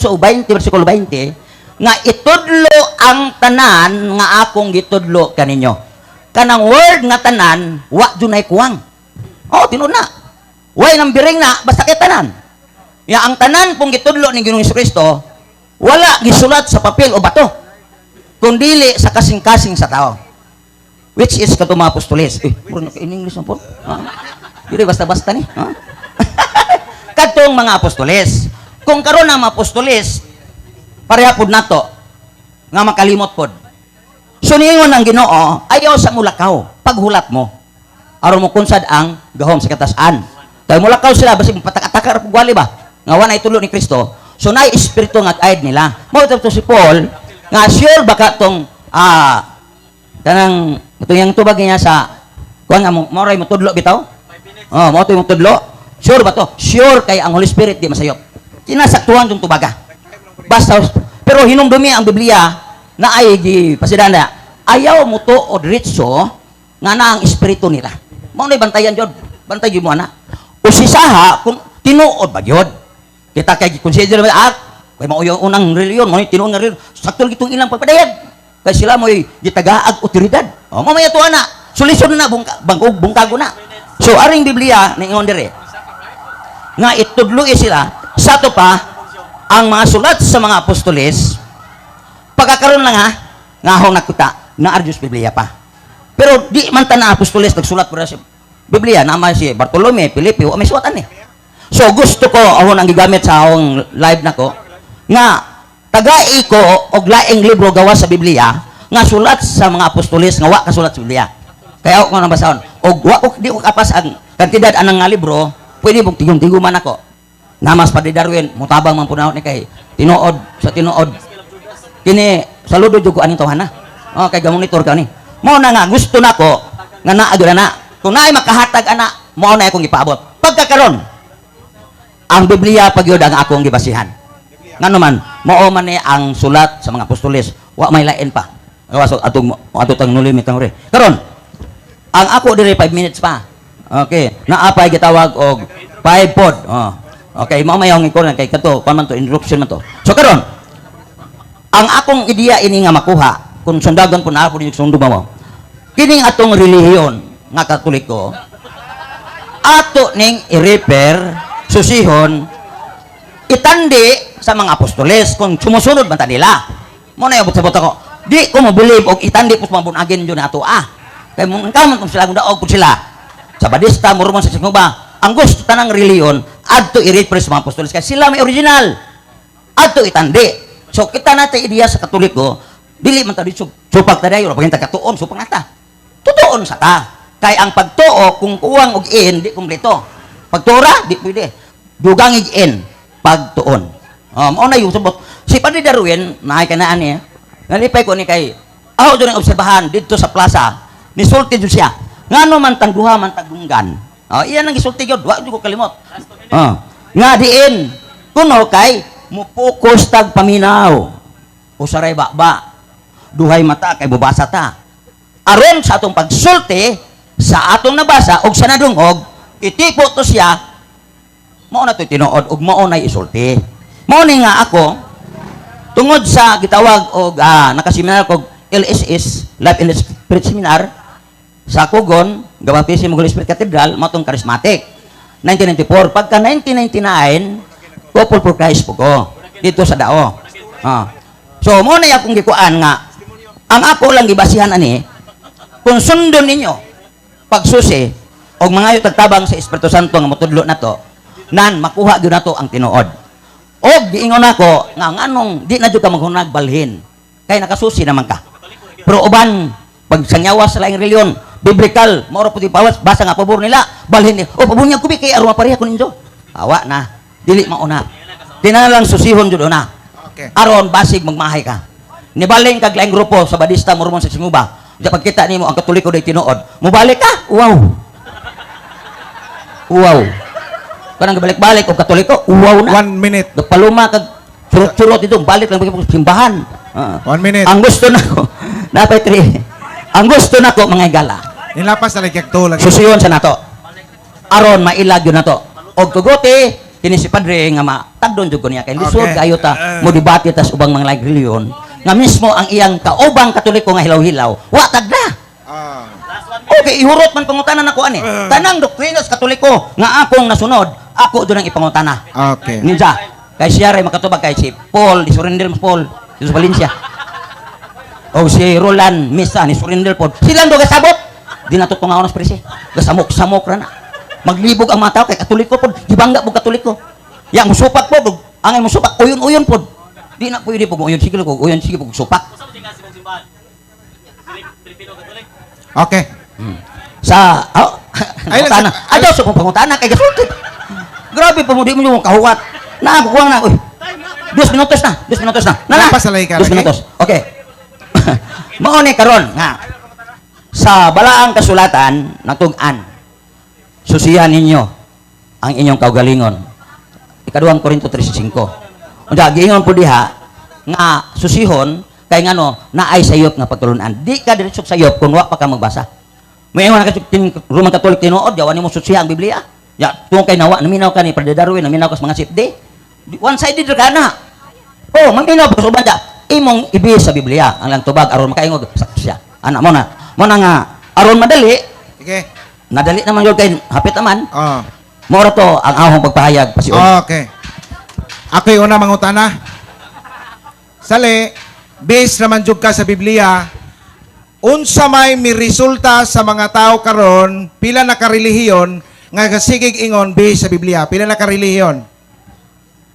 o 20 bersikulo 20 nga itudlo ang tanan nga akong gitudlo kaninyo. Kanang word nga tanan wa dunay kuwang. Tinud na. Way nang biring na basta kay tanan. Ya ang tanan pong gitudlo ni Ginoong Kristo wala gisulat sa papel o bato kundi sa kasing-kasing sa tao. Which is katong mga apostoles. Puro in English na po. Dili basta-basta ni. Katong mga apostoles. Kung karon ang mga apostoles pareha pod nato nga makalimot pod. So niingon ang Ginoo, ayaw sa mulakaw paghulat mo. Aron mo kunsad ang gahom sa katasan. Kay mulakaw sila basi patak-atakar pug wali ba? Nga wa na itulo ni Kristo. So naay espiritu nga guide nila. Mao to si Paul nga sure baka tong kanang itong tubag niya sa kuan nga mo ray mo tudlo bitaw? Mo to yung tudlo. Sure ba to? Sure kay ang Holy Spirit di masayop. Kinasaktuhan yung tubaga. Basta Pero hinumdumi ang Biblia na ay pasidana. Ayaw mo to o diretso nga na ang espiritu nila. Mao na bantayan jud. Bantay gyud mo ana. O si Saha kung tinuod ba gyud. Kita kay consider kay mao yung unang reliyon, mo tinuod nga reliyon. Sakto gitong ilang pagpadayan. Kay sila mo'y gitagaag otoridad. O mamaya to ana. Solusyon na bungkago na. So aring Biblia ningon dire nga itudlo sila sa to pa ang mga sulat sa mga apostoles pagkakaroon lang nga hong nakuta na Arjus Biblia pa. Pero di man ta na apostoles nagsulat para sa Biblia naman si Bartolome, Pilipio, may suwatan eh. So gusto ko ahon ang gigamit sa akong live nako nga tagai ko og laing libro gawa sa Biblia nga sulat sa mga apostoles nga wa kasulat sa Biblia. Kaya ako nang basahon og wa ko di ko kapas ang kantidad anang nga libro, pwede mong tigong-tigong man ako. Namas pa di Darwin, mutabang man punahon ni kay tinuod sa tinuod. Kini saludo jud ko aning tawhana. Oh, kay gamonitor ka ni. Mao na nga gusto nako nga naa gyud na. Kung naay makahatag ana, mao na akong ipaabot. Pagkakaron ang Biblia pagyud ang akong gibasihan. Ngano man, mao man ni ang sulat sa mga apostoles, wa may lain pa. Gawas atong nulimit ang ore. Karon ang ako dire 5 minutes pa. Okay, naapay gitawag og 5 pod. Oh. Okay, mao mayong iko kay kato, man to interruption man to. So karon, ang akong ideya ini nga makuha kung sundagan po na ako din sundo mo. Kining atong relihiyon nga Katoliko ato ning i-refer susihon itandi sa mga apostoles kung sumusunod man ta nila. Mo na abot-abot ako. Di ko mo believe og itandi po mabunagin jud nato Kay mo kaman kung sila daog po sila. Sa Badista, Mormon sa Singhuba, ang gusto tanang reliyon adto i-refer sa mga apostoles kay sila may original. Adto itandi. So kita natin ideya sa Katoliko, dili man ta dito supag ta dayon pag kita katuon supag nata. Tutuon sa ta. Kay ang pagtuo kung kuwang og in di kumpleto. Pagtura di pwede. Dugang ig in pagtuon. Mao na yung subot. Si Padre Darwin naay kanaan niya. Nalipay ko ni kay aw do nang obserbahan dito sa plaza. Nisulti jud siya. Ngano man tang duha man tagunggan. Iyan ang gisulti gyud, wa jud ko kalimot. Nga diin kuno kay mupokus tag paminaw. Usaray ba duhay mata kay bubasa ta. Aron sa atong pagsulti sa atong nabasa og sa nadungog, itipo to siya. Mao na to tinuod og mao nay isulti. Mao ni nga ako tungod sa gitawag og nakaseminar kog LSS, Life in the Spirit Seminar sa Kugon, Gawapisi Holy Spirit Cathedral, matong charismatic. 1994, pagka 1999, couple for Christ po ko dito sa Dao. So mo na akong gikuan nga ang ako lang gibasihan ani kung sundon ninyo pagsusi og mga tagtabang sa Espiritu Santo nga motudlo nato nan makuha gyud nato ang tinuod. Og giingon nako nga nganong di na jud ka maghunag balhin kay nakasusi naman ka. Pero uban pag sangyawas sa laing reliyon biblical mao ra puti pawas basa nga pabor nila balhin ni pabor niya kubi kay aron mapareha kun ninyo. Awa na dili mauna. Tinalang susihon jud na. Okay. Aron basig magmahay ka. Nibaling kag laing grupo sa Badista Mormon sa Singhuba. Di pagkita nimo ang Katoliko day tinuod. Mubalik ka? Wow. Wow. Kanang balik-balik og Katoliko, wow na. 1 minute. Paluma kag surot-surot dito, balik lang pag simbahan. 1 minute. Ang gusto nako, napay 3. Ang gusto nako mga igala. Nilapas na lagi to lagi. Susiyon sa nato. Aron mailag yun nato. Og tuguti kini si Padre nga matagdon jud ko niya kay lisod Okay. kayo ta mo debate tas ubang mga laing reliyon nga mismo ang iyang kaubang Katoliko nga hilaw-hilaw wa tagda. Okay, ihurot man pangutanan nako ani. Tanang doktrina sa Katoliko nga akong nasunod, ako do nang ipangutana. Okay. Ninja. Kay siya ray makatubag kay si Paul, di surrender mo Paul, di sa Valencia. O si Roland Misa ni surrender Paul. Silang do gasabot. Di natutungaon sa presi. Gasamok-samok ra na. Maglibog ang mga tao kay Katoliko pod. Gibangga po Katoliko. Yang musupak po, angay musupak uyon-uyon pod. Di na pwede po uyon sige ko, uyon sige po supak. Okay. Sa Ay, pangutana. Ayaw sa pangutana kay gasulti. Grabe po mo di mo yung kahuwat. Na kukuha na. Uy. 2 minutos na. 2 minutos na. Nala. Napasalay ka 2 lagi? minutos. Okay. Mao ni karon nga sa balaang kasulatan natug-an. Susihan ninyo ang inyong kaugalingon. Ikaduhang Korinto 3:5. Unsa giingon po diha nga susihon kay ngano naay sayop nga pagtulunan. Di ka diretso sayop kung wa pa ka magbasa. May nga Roman Catholic tinuod, yawan nimo susiha ang Biblia. Ya, tungkol kay nawa, naminaw ka ni Padre Darwin, naminaw ka sa mga sipde. One-sided ka na. Oh, maminaw pa sa ubanda. Imong ibis sa Biblia, ang lang tubag, aron makaingog sa siya. Anak mo na. Mo na nga, aron madali, Sige. nadali naman yun kay hapit naman. Oh. Mora to ang ahong pagpahayag pasiun. Okay. Ako'y una mangutana. Sali, based naman jud ka sa Biblia, unsa may miresulta sa mga tao karon, pila na karelihiyon nga kasigig ingon based sa Biblia, pila na karelihiyon?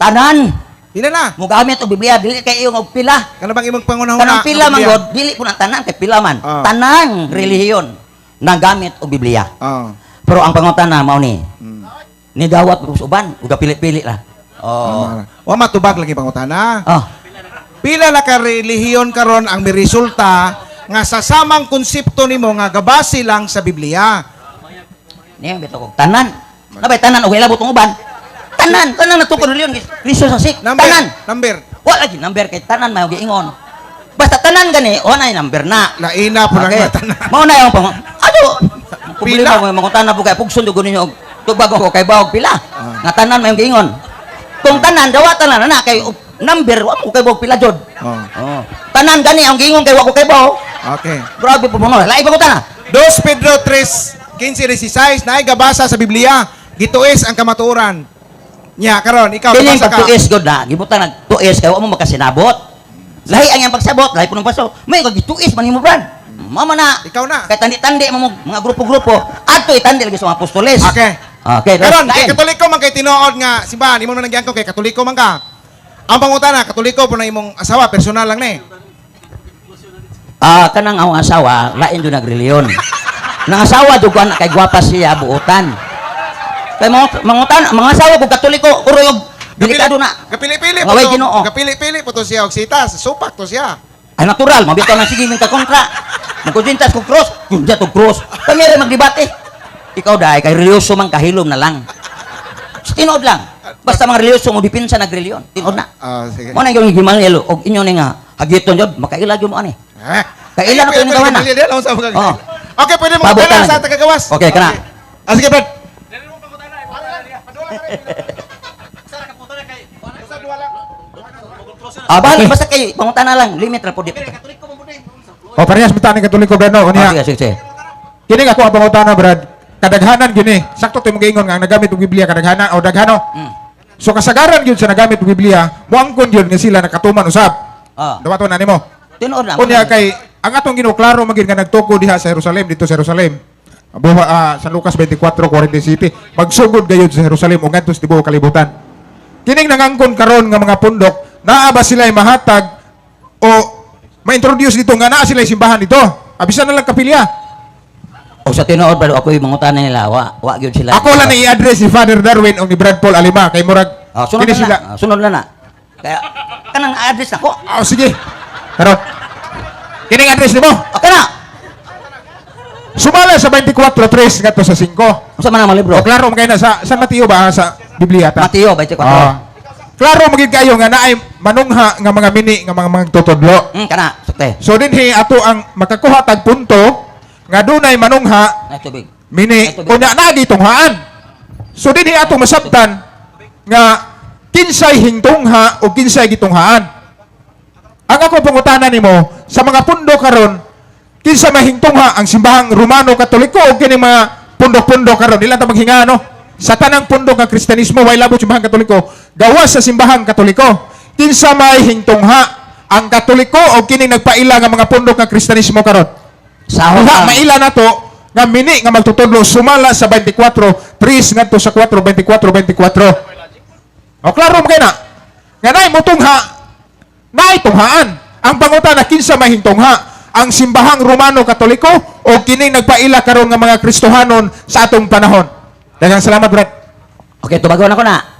Tanan, Pila na? mo gamit og Biblia dili kay iyong og pila. Kana bang imong pangunahuna? Kanang pila ang man Biblia? god, dili po na tanan kay pila man. Ah. Tanang relihiyon na gamit og Biblia. Oh. Pero ang pangutana mao ni. Ni dawat og uban, uga pili-pili la. Oh. Wa matubag lagi pangutana. Oh. Pila na karelihiyon karon ang miresulta nga sa samang konsepto nimo nga gabase lang sa Biblia. Niya bitaw ko tanan. Nabay tanan og ilabot ang uban. Tanan na tukod relihiyon Kristo sa sik. Number, Tanan. number. Wa lagi number kay tanan may giingon. Basta tanan gani, o na number na. Laina po lang Okay. na tanan. Mao na yung pang. Ano? Pila. Problema mo mangutana po kay pugsun dugo ninyo og tubag ko kay bawog pila. Nga tanan may giingon. Kung tanan dawatan na kay number wa mo kay bawog pila jud. Oh. Oh. Tanan gani ang giingon kay wa ko kay bawog. Okay. Grabe po mo. Lain pangutana. 2 Pedro 3:15-16 na ay gabasa sa Biblia. Gituis ang kamatuoran. Nya karon ikaw Kining gabasa ka. pagtuis god na, gibutan nagtuis kay wa mo makasinabot. Lahi ang iyang pagsabot, lahi punong paso. May gituis man himo brad. Mama na. Ikaw na. Kay tandi-tandi mo mga grupo-grupo. Adto itandi lagi sa mga apostoles. Okay. Okay. Karon lain. kay Katoliko man kay tinuod nga simbahan imo man nagyan ko kay Katoliko man ka. Ang pangutana Katoliko po na imong asawa personal lang ni. Kanang ang asawa, lain doon nagreliyon. Nang asawa duguan kay gwapa siya buutan. Kay mga asawa ko Katoliko, urog delikado na. Kapili-pili Mga po way to. Ginoo. Kapili-pili po to siya og sitas, supak to siya. Ay natural, mabitaw na sige minta kontra. Magkudintas ko cross, kunja to cross. Kanyari magdebate. Ikaw dai kay religyoso man kahilom na lang. Tinood lang. Basta mga religyoso mo dipinsa nagreliyon. Tinood na. Sige. Mo na yung himalelo og inyo ni nga hagiton jud makaila jud mo ani. Kaila na ko ni gawana. Oh. Okay, pwede mo Pabutan magdala sa lagi. tagagawas. Okay, kana. Sige, Brad. Bali basta kay pangutan na lang, limit ra po di. O parehas bitaw ni Katoliko Brano unya. Sige, sige. Kini ako ang pangutana Brad. Kadaghanan gini. Sakto to mogingon nga ang nagamit og Biblia kadaghanan o daghano. So kasagaran gyud sa nagamit og Biblia, muangkon gyud nga sila nakatuman usab. Dawaton na nimo. Tinood na. Unya kay ang atong ginuklaro magin nga nagtuko diha sa Jerusalem dito sa Jerusalem. San Lucas 24:47 magsugod gayud sa Jerusalem ug ngadto sa tibuok kalibutan. Kining nangangkon karon nga mga pundok naa ba sila mahatag o ma-introduce dito nga naa sila simbahan dito. Abisan na lang kapilya. O sa tinuod ba ako yung mangutan nila, wa gyud sila. Ako lang i-address si Father Darwin o ni Brad Paul Alima kay murag Sunod kini na sila. na. Sunod na na. Kaya kanang address nako. Sige. Pero kining address nimo. Okay na. Sumala sa 24:3 ngadto sa 5. Unsa man ang libro? O klaro magay na sa San Mateo ba sa Biblia ta? Mateo 24. Klaro magid kayo nga naay manungha nga mga mini nga mga tutudlo. Kana, sakte. So dinhi ato ang makakuha tag punto nga dunay manungha Na tubig. mini kunya na gitunghaan. So dinhi ato masabtan nga kinsay hingtungha o kinsay gitunghaan. Ang ako pangutana nimo sa mga pundo karon kinsa mahingtungha ang simbahang Romano Katoliko o kini mga pundok-pundok karon ilan ta maghinga no? Sa tanang pundok nga Kristiyanismo way labot simbahang Katoliko gawas sa simbahang Katoliko. Kinsa may hingtungha ang Katoliko o kini nagpaila nga mga pundok nga Kristiyanismo karon? Sa Uha maila nato nga mini nga magtutudlo sumala sa 24:3 ngadto sa 4:24:24. O klaro mo kay na. Nga naay mutungha naay tunghaan. Ang pangutana kinsa may hingtungha? Ang simbahang Romano Katoliko o kini nagpaila karon nga mga Kristohanon sa atong panahon. Daghang salamat, Brad. Okay, tubagon ako na.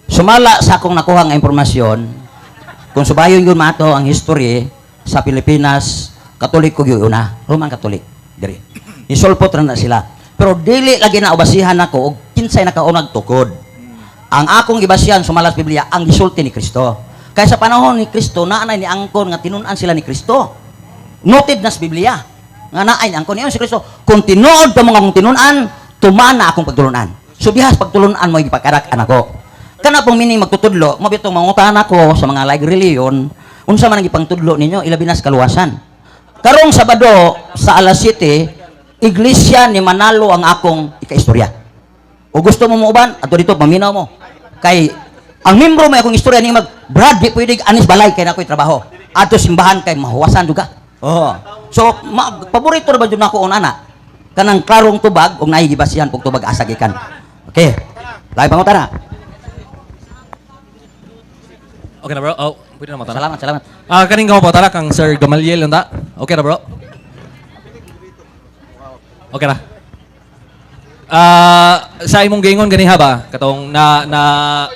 Sumala sa akong nakuha nga impormasyon, kung subayon yun mato ang history sa Pilipinas, Katoliko yun una, Roman Katolik. Diri. Isulpot ra na sila. Pero dili lagi na obasihan ako og kinsay nakaunag tukod. Ang akong gibasihan sumala sa Biblia ang gisulti ni Kristo. Kaya sa panahon ni Kristo, naanay ni angkon nga tinunan sila ni Kristo. Noted na sa Biblia. Nga naay ni angkon niyon si Kristo. Kung tinuod ka mga kong tinunan, tumana akong pagtulunan. So bihas pagtulunan mo, ipagkarak anak ko. Kana pong mining magtutudlo, mabitong mangutan ako sa mga like reliyon, unsa man ang ipangtudlo ninyo, ilabi na sa kaluwasan. Karong Sabado, sa alas 7, iglesia ni Manalo ang akong ika-istorya. O gusto mo uban, ato dito, paminaw mo. Kay, ang membro may akong istorya niya Brad, di pwede anis balay kay na ako'y trabaho. Ato simbahan kay mahuwasan juga. Oh. So, paborito na ba dyan ako unana? Kanang klarong tubag, o naigibasihan pag tubag asagikan. Okay. Lahi pangutana. Okay na bro. Oh, pwede na matana. Salamat, salamat. Kaning ka mo patala kang Sir Gamaliel nanda. Okay na bro. Okay na. Sa imong gingon gani ha ba? Katong na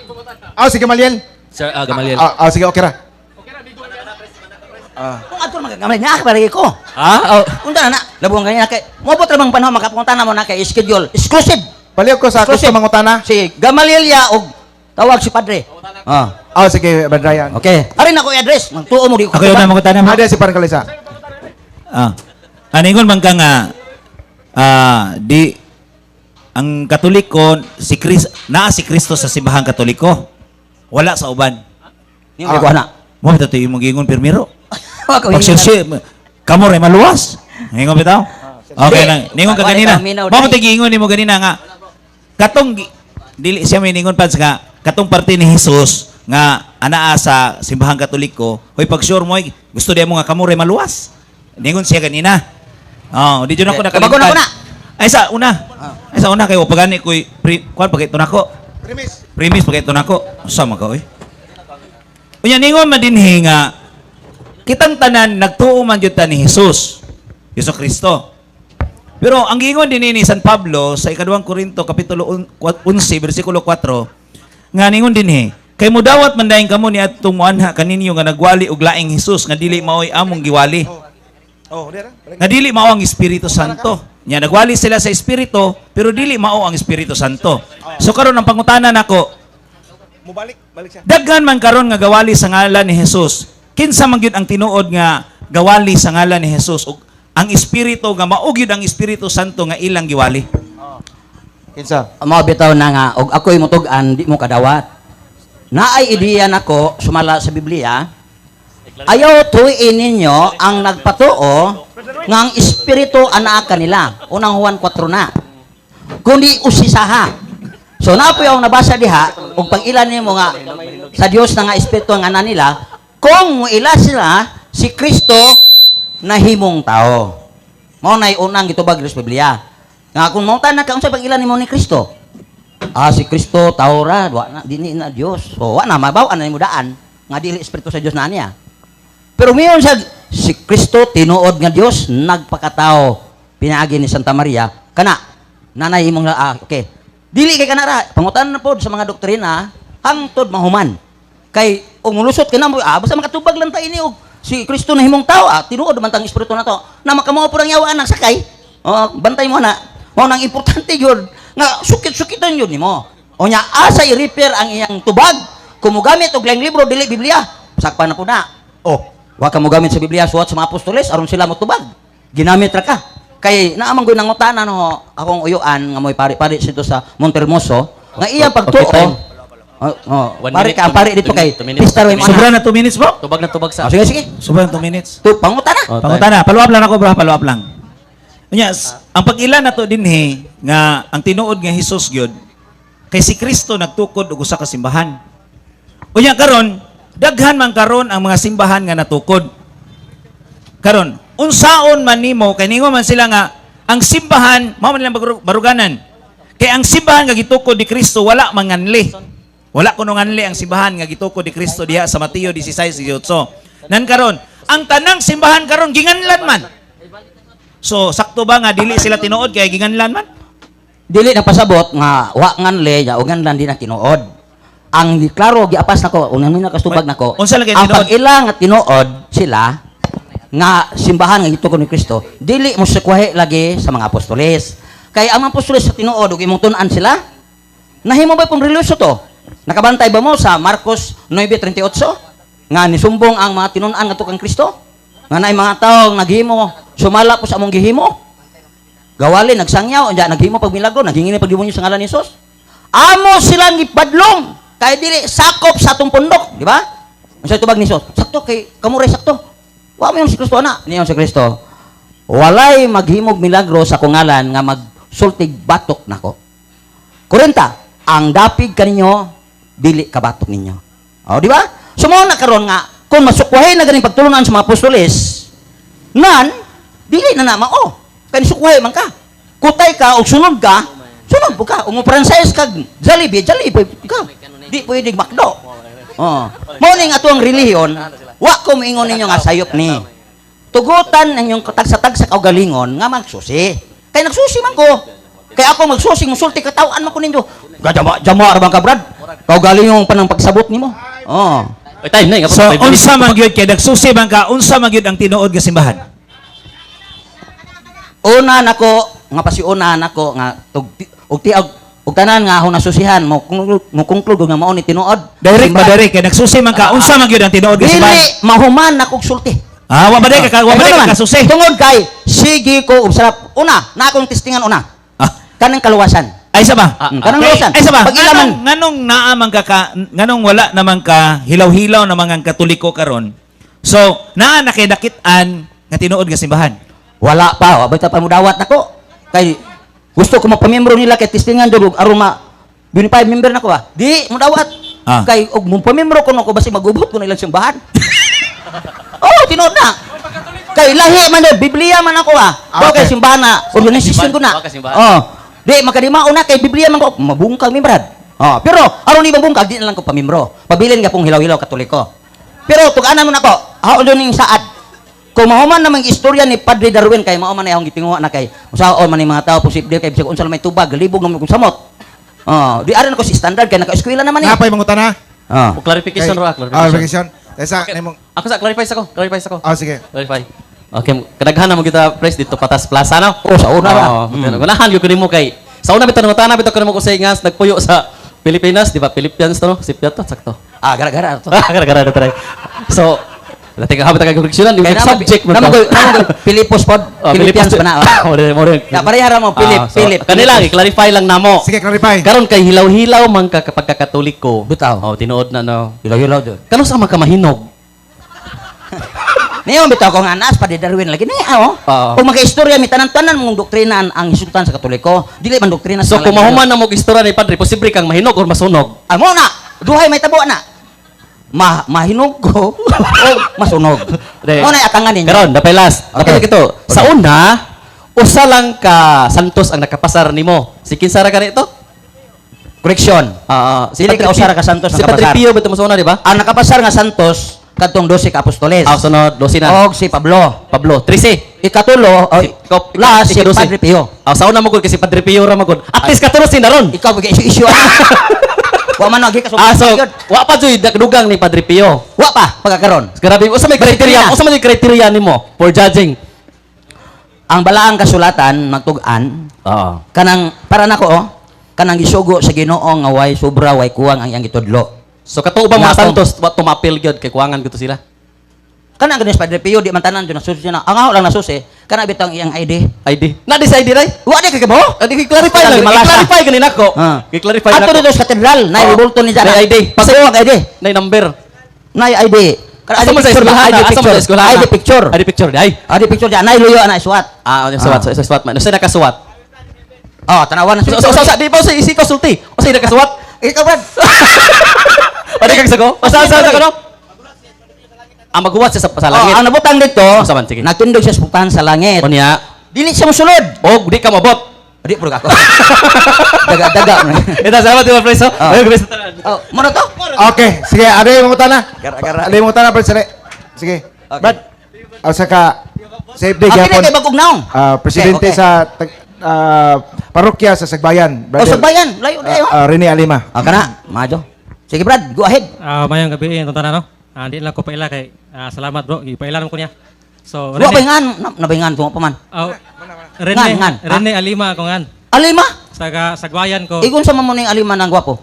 Sige, Maliel. Sir Gamaliel. Sige, okay ra. Kung ato magagamay niya, parang ko. Oh. Unta na, labuang ganyan kay. Mo po trabang panahon makapunta na mo na kay schedule. Exclusive. Palihog ko sa Exclusive. gusto mangutana. Si Gamaliel ya og tawag si Padre. Sige, Badrayan. Okay. Ari na ko i-address. Magtuo mo di ko. Ako yun na mga tanong. Ada si Parang Kalisa. Aningon man ka nga, di, ang Katoliko, si Kristo sa simbahang Katoliko. Wala sa uban. Ni mo ko na. Mo ito yung mag-ingon pirmiro. Ako Pag sirsi, kamo rin maluwas. Ningon bitaw? Okay lang. Ningon ka ganina. Mo gingon ni mo ganina nga, katong, dili siya may ningon pa nga, katong parte ni Jesus, nga anaa sa simbahang Katoliko, hoy pag sure mo, gusto diya mo nga kamo rin maluwas. Ningon siya ganina. Di dyan ako Kabago na ko na. Ay sa una kayo pagani koy kuan pagay tunako. Premise pagay tunako. Sama ka oy. Unya ningon man dinhi nga kitang tanan nagtuo man jud ta ni Jesus. Hesus Kristo. Pero ang gingon din ni San Pablo sa ikaduhang Korinto kapitulo 11 bersikulo 4 nga ningon dinhi kay mudawat man dayon kamo ni adtong muanha kaninyo nga nagwali og laing Jesus nga dili maoy among giwali. Nga dili mao ang Espiritu Santo. Nya nagwali sila sa Espiritu pero dili mao ang Espiritu Santo. So karon ang pangutanan nako. Balik siya. Daghan man karon nga gawali sa ngalan ni Jesus. Kinsa man gyud ang tinuod nga gawali sa ngalan ni Jesus ug ang Espiritu nga mao gyud ang Espiritu Santo nga ilang giwali. Kinsa? Mao bitaw na nga og ako'y mutug-an di mo kadawat. Naay ideya nako sumala sa Biblia. Ayaw tuwiin ninyo ang nagpatuo nga ang Espiritu anaa kanila. Unang Juan 4 na. Kundi usisaha. So napoy ang nabasa diha ug pag ilan nimo nga sa Dios na nga Espiritu ang ana nila, kung ila sila si Kristo nahimong tao. Mao nay unang gitubag sa Biblia. Nga kung mao na ka unsa pag ilan nimo ni Kristo? Si Kristo tao ra, wa na dinhi na Dios. So wa na mabaw-an na nimo daan nga dili Espiritu sa Dios na niya. Pero miyon sa si Kristo tinuod nga Dios nagpakatao pinaagi ni Santa Maria kana nanay imong okay. Dili kay kana ra pangutan na pod sa mga doktrina hangtod mahuman. Kay ug mulusot kana mo basta makatubag lang ta ini og si Kristo na himong tao tinuod man tang espiritu nato na makamo pod ang yawa anak sakay. Bantay mo na. Mao nang importante gyud nga sukit-sukitan yun nimo. O nya asa i-repair ang iyang tubag kumugamit og laing libro dili Biblia. Sakpan na po na. Wa ka mo gamit sa Biblia suwat sa mga apostoles aron sila motubag. Ginamit ra ka. Kay naamang gyud nang utanan no akong uyuan nga moy pari-pari dito sa Montermoso nga iyang pagtuo. Pari ka pari dito kay Mr. Wayne. Sobra na 2 minutes bro. Tubag na tubag sa. Sige sige. Sobra na 2 minutes. Pangutana. Pangutana, follow up lang ako bro, follow up lang. Unya, ang pag-ilan nato dinhi nga ang tinuod nga Hesus gyud kay si Kristo nagtukod og usa ka simbahan. Unya karon, daghan man karon ang mga simbahan nga natukod. Karon, unsaon man nimo kay ningo man sila nga ang simbahan mao man nilang baruganan. Kay ang simbahan nga gitukod ni Kristo wala manganli. Wala kuno nganli ang simbahan nga gitukod ni Kristo diha sa Mateo 16:18. Nan karon, ang tanang simbahan karon ginganlan man. So, sakto ba nga dili sila tinuod kay ginganlan man? Dili na pasabot nga wa nganle ya o nganlan di na tinuod. Ang diklaro giapas nako unang mina kastubag nako. Unsa lagi ang tinuod? pag-ilang nga tinuod sila nga simbahan nga gitukod ni Kristo, dili mo sikwahe lagi sa mga apostoles. Kay ang mga apostoles sa tinuod ug imong tun-an sila, nahimo ba pong religyoso to? Nakabantay ba mo sa Marcos 9:38? nga nisumbong ang mga tinun-an nga tukang Kristo. Nga naay mga taong naghimo, sumala po sa among gihimo. Gawali, nagsangyaw, unya naghimo pag milagro, naghingini pag demonyo sa ngalan ni Jesus. Amo silang gipadlong, kay dili sakop sa atong pundok, di ba? Unsa tubag ni Jesus? Sakto kay kamuray sakto. Wa mo yung si Kristo ana, niyon si Kristo. Walay maghimog milagro sa kungalan nga magsultig batok nako. 40, ang dapig kaninyo dili kabatok ninyo. O di ba? Sumo na karon nga kung masukwahay na ganing pagtulunan sa mga apostoles, nan dili na mao. Kani sukwahay man ka. Kutay ka o sunod ka, sunod po ka. Ung franchise kag Jollibee ka. Di pwede makdo. Oh. Mao ning atong relihiyon, wa ko moingon ninyo nga sayop ni. Tugutan ninyong katag-satag sa kaugalingon nga magsusi. Kay nagsusi man ko. Kay ako magsusing musulti katawan man ko ninyo. Jama ra bang ka brad? Kaugalingon pa ng pagsabot nimo. Oh. Oy, time na. So, unsa man gyud kay nagsusi man ka, unsa man gyud ang tinuod nga simbahan? Una nako nga pasiuna nako nga og tanan nga ako nasusihan mo conclude nga mao ni tinuod. Direct ba direct kay nagsusi man ka, unsa man gyud ang tinuod nga simbahan? Dili mahuman nako og sulti. Ah, wa ba direct ka, wa ba direct ka susi? Tungod kay sige ko usap. Una, na akong testingan una. Kanang kaluwasan. Ay sa ba? Kanang kaluwasan. Ay sa ba? Pag ilaman Nganong naa man ka nganong wala naman ka hilaw-hilaw na mga Katoliko karon. So, naa na kay dakitan nga tinuod nga simbahan. wala pa, wa ta pa mo dawat nako. Kay gusto ko magpamembro nila kay testingan dulog aron ma binipay member nako ba. Di mo dawat. Kay og mo pamembro ko nako basi magubot ko na ilang simbahan. Oh, tinuod na. Kay lahi man do Biblia man ako Daw kay simbahan na organization ko na. Oh. Di makadimao na kay Biblia man ko mabungkag mi brad. Oh, pero aron ni mabungkag di na lang ko pamembro. Pabilin nga pong hilaw-hilaw Katoliko. Pero tug-anan mo nako, haon ning saad. Kung mahuman namang istorya ni Padre Darwin kay mao man ay akong gitinguha na kay usaon man ni mga tao posible kay bisag unsa may tubag libog naman kung samot. Oh, di aron ko si standard kay naka-eskwela naman ni. Napay mangutana. O clarification ra, Clarification. Tesa nimo. Ako sa clarify sa ko. Sige. Clarify. Okay, kadaghan na mo kita press dito patas plaza no. Oh, sa una ra. Ganahan gyud ko nimo kay sa una bitan ngutana bitaw ko nimo ko sa ingas nagpuyo sa Pilipinas, di ba? Philippines to no? Sipya to, sakto. Gara-gara to. Gara-gara to try. So, dati ka habit ka correction di subject mo. Namo Pilipos pod, Philippines pa na. More. Ya pareha ra mo Philip. Kanila i-clarify lang namo. Sige, clarify. Karon kay hilaw-hilaw man ka kapag Katoliko. Bitaw. Oh, tinuod na no. Hilaw-hilaw do. Kano sa man ka mahinog? Niyo bitaw ko nga anas pa di Darwin lagi ni Kung maka-istorya mi tanan-tanan mong doktrina ang hisultan sa Katoliko, dili man doktrina So kung mahuman na mo istorya ni Padre, posible kang mahinog or masunog. Amo na, duhay may tabo na. Mahinog ko o masunog. Mo na atangan ninyo. Karon, dapay last. Dapat ito. Sa una, usa lang ka santos ang nakapasar nimo. Si kinsa ra kanito? Correction. Si Dili ka usara ka santos si nakapasar. Padre Pio beto mo sa una, di ba? Ang nakapasar nga santos kadtong 12 ka apostoles. Sunod 12 na. Og si Pablo. 13. Ikatulo, last si Padre Pio. Sa una mo gud kasi Padre Pio ra magud. At least 14 na ron. Ikaw issue Wa man agi ka So wa pa joy dugang ni Padre Pio. Wa pa pagkakaron. Grabe, usa may criteria, usa may criteria nimo for judging. Ang balaang kasulatan magtug-an. Kanang para nako kanang gisugo sa Ginoo nga way sobra way kuwang ang iyang gitudlo. So katuo ba mga santos wa tumapil gyud kay kuwangan gito sila. Kana ganis Padre Pio di man tanan jud nasusi na. Ang ako lang nasusi kana bitang iyang ID. Na di sa ID ray? Wa di kay mo? Adi clarify lang. I-clarify ganin ako. I-clarify Ato nako. dito sa katedral nay ribulto ni Jana. Nay ID. Pasuwag ID. Nay number. Nay ID. Asa mo sa eskwelahan? Asa mo sa eskwelahan? ID picture. ID picture di ay. ID picture di nay luyo ana suwat. Yung suwat man. Usa nakasuwat. Tanawan na So di ba sa isi konsulti? Usa nakasuwat? Ikaw brad. Pwede kang sago? Asa ka no? Ang maghuwat siya sa langit. Ang nabutang dito, Saman, sige. nagtindog siya sa putahan sa langit. O niya, Dili siya musulod. di ka mabot. Di puro ako. Daga-daga. Ito, salamat yung preso. Ayun, preso tanan. Muna to? Okay, sige, ada yung mangutana. Gara-gara. Ada yung mangutana, Brad. Sige. Brad. Saka safe day Okay na gapon. kay bagong naong. Presidente Okay. sa parokya sa Sagbayan. O Sagbayan, layo na yun. Rene Alima. Kana, majo. Sige Brad, go ahead. Mayang gabi yung tuntanan no. Hindi lang ko paila kay salamat bro. Ipailan ko niya. So Wa paingan, nabaingan ko pa man. Rene Alima ko ngan. Alima? Sagwayan ko. Igon sa mamuning alima ng gwapo.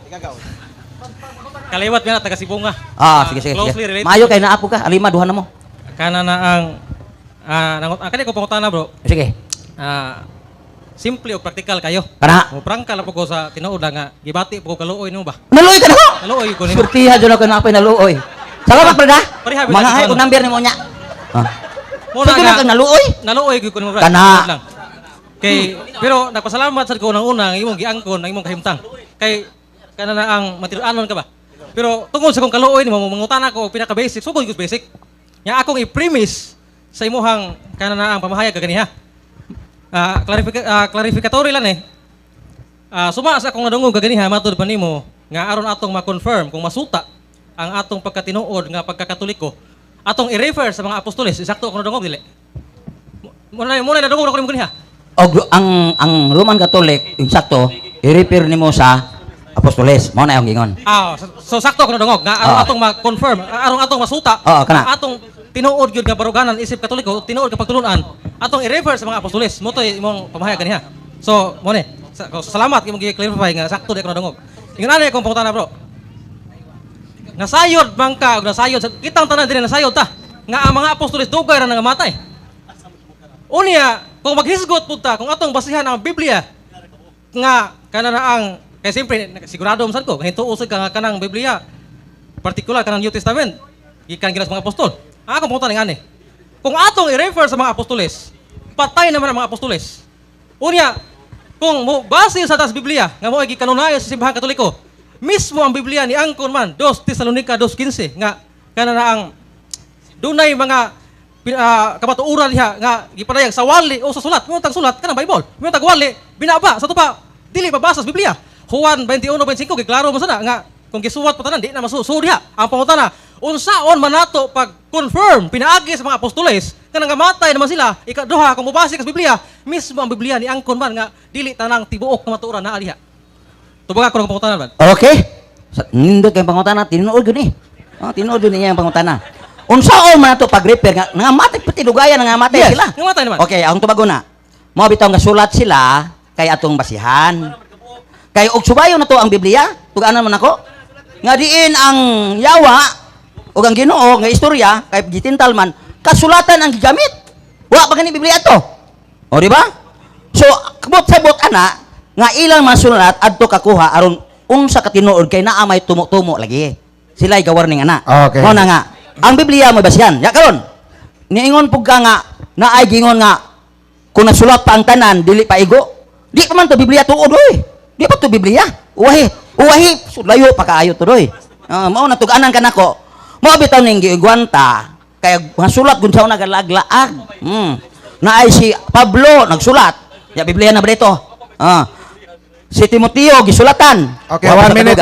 Kaliwat nga na, taga Sibunga. Sige, sige. Closely Sige. related. Maayo kay naapo ka, alima, duha na mo. Kana na ang, kani ko pangutana bro, Sige. simple o practical kayo. Kana. Mo prangka lang po ko sa tinuod nga, gibati po ko kaluoy nimo ba? Naluoy ka na ko! Kaluoy ko nimo. Surtiha dyan ako na apoy naluoy. Salamat, brada. Parihabi Mga na hay ito, ko number ni mo niya. Muna Sige na kang naluoy. Naluoy ko nimo bro. Kana. Lang. Kay pero nagpasalamat sad ko unang imong giangkon ang imong kahimtang. Kay kana na ang matinuanon ka ba? Pero tungod sa kong kaluoy nimo mangutana ko pinaka basic, sugod ko basic. Nya akong i-premise sa imuhang kana na ang pamahayag kaganiha. Clarificatory lang eh. Suma sa akong nadungog kaganiha matud pa nimo nga aron atong ma-confirm kung masuta ang atong pagkatinuod nga pagkakatoliko. Atong i-refer sa mga apostoles, eksakto ako nadungog dili. Muna nadungog ako nimo kaniha. Ang Roman Catholic, yung sakto, i-refer nimo sa Apostoles. Mao na yung gingon. So sakto ako nadungog nga aron atong ma-confirm, aron atong masuta, kana. atong tinuod gyud nga baruganan isip Katoliko, tinuod nga pagtulunan, atong i-refer sa mga apostoles. Mo to imong pamahayag kaniha. So, mo ni. Salamat imong gi-clarify nga sakto di ako nadungog. Ingon ani akong pangutana bro. Nasayod man ka, nasayod kitang tanan dinhi nasayod ta nga ang mga apostoles dugay ra nangamatay. Unya, kung maghisgot pud ta kung atong basihan ang Biblia nga kana na ang kay siyempre sigurado man sad ko hintuo usig ka nga kanang Biblia particular kanang New Testament gikan ginas mga apostol. Ang akong pangutana ngani. Kung atong i-refer sa mga apostoles, patay naman ang mga apostoles. Unya, kung mo base sa tas Biblia nga mo ay gikanunayon sa simbahan Katoliko, mismo ang Biblia ni angkon man 2 Tesalonica 2:15 nga kana na ang dunay mga kamatuuran diha nga gipadayag sa wali o sa sulat. Mo tag sulat kanang Bible. Mo tag wali binaba sa tupa dili mabasa sa Biblia. Juan 21:25 giklaro man sana nga kung gisuwat pa tanan di na masuso diha. Ang pangutana, unsaon man nato pag confirm pinaagi sa mga apostoles kanang gamatay naman sila ikaduha kung mobase sa Biblia, mismo ang Biblia ni angkon man nga dili tanang tibuok nga matuuran naa diha. Tubaga ko ng pangutana man. Okay. Nindot kay pangutana, tinuod gyud ni. Tinuod gyud niya ang pangutana. Unsaon man nato pag-repair nga nangamatay pati dugayan nangamatay sila. Ngamatay naman. Okay, ang tubago na. Mao bitaw nga sulat sila kay atong basihan. Kay og subayon na to ang Biblia, tuganan man ako. Nga diin ang yawa o ang Ginoo nga istorya kay gitintal man kasulatan ang gigamit. Wa pa gani Biblia to. O di ba? So kabot-sabot ana nga ilang masulat adto kakuha aron unsa ka tinuod kay naa may tumo-tumo lagi. Sila'y gawarning ana. Okay. Mao na nga ang Biblia mo basihan. Ya karon. Niingon pug ka nga naay gingon nga kung nasulat pa ang tanan dili pa igo. Di pa man to Biblia tuod oy. Di pa to Biblia. Uwahi layo pa kaayo to doy. Mao na tug-anan ka nako. Mao bitaw ning giigwanta kay masulat gud sa una galaglaag. Naay si Pablo nagsulat. Ya Biblia na ba dito? Si Timoteo gisulatan. Okay, 1 minute.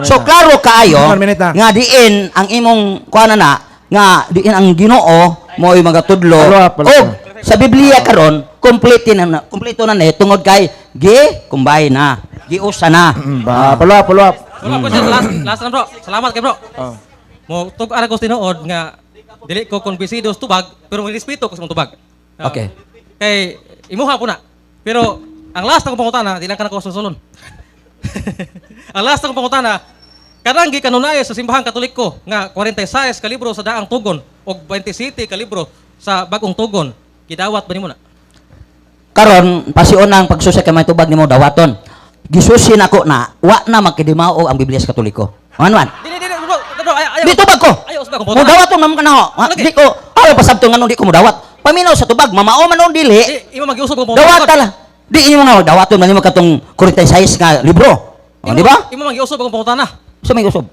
So klaro kaayo 1 minute. nga diin ang imong kuana na nga diin ang Ginoo mo'y magatudlo. Og sa Biblia karon kompleto na ni tungod kay kumbay na, giusa na. Follow up. Last na bro. Salamat kay bro. Mo tug-ara ko tinuod nga dili ko konbisido sa tubag pero may respeto ko sa mong tubag. Okay. Kay imuha po na. Pero ang last na kong pangutana, di lang ka na ko susulon. Ang last na kong pangutana, karang gikanunayo sa simbahan Katoliko nga 46 ka libro sa daang tugon o 27 ka libro sa bagong tugon. Gidawat ba nimo na? Karon pasiun ang pagsusi kay may tubag nimo dawaton. Gisusi nako na wa na magkidimao ang Biblia sa Katoliko. Ano man? Dili bro, ayaw. Di tubag ko. Ayaw sa bagong Mo dawaton man kana ho. Di ko pasabto ngano di ko mo dawat. Paminaw sa tubag mamao man on dili. Imo mag-iusab ko Dawat tala. Di inyo nga dawaton man nimo katong 46 nga libro. Di ba? Imo mag-iusab akong pangutana. Sa may usob.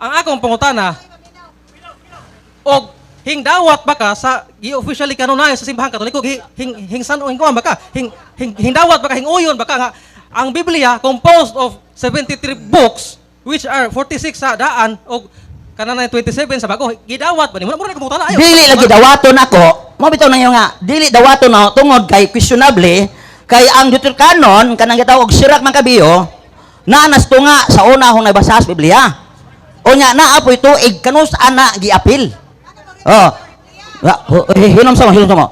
Ang akong pangutana og hingdawat baka sa i-officially kanunayo sa simbahan Katoliko hingsan o hingkuan baka hingdawat baka hinguyon baka nga ang Biblia composed of 73 books which are 46 sa daan o kanana 27 sa bago gidawat ba ni mo na pangutana ayo. Dili lagi dawaton ako. Mo bitaw na nga dili dawaton na tungod kay questionable kay ang Deuterocanon kanang gitawag sirak man kabiyo na nastunga sa una hong nabasa sa Biblia. O nya naa apoy tuig kanus ana giapil. Hilom sa mo.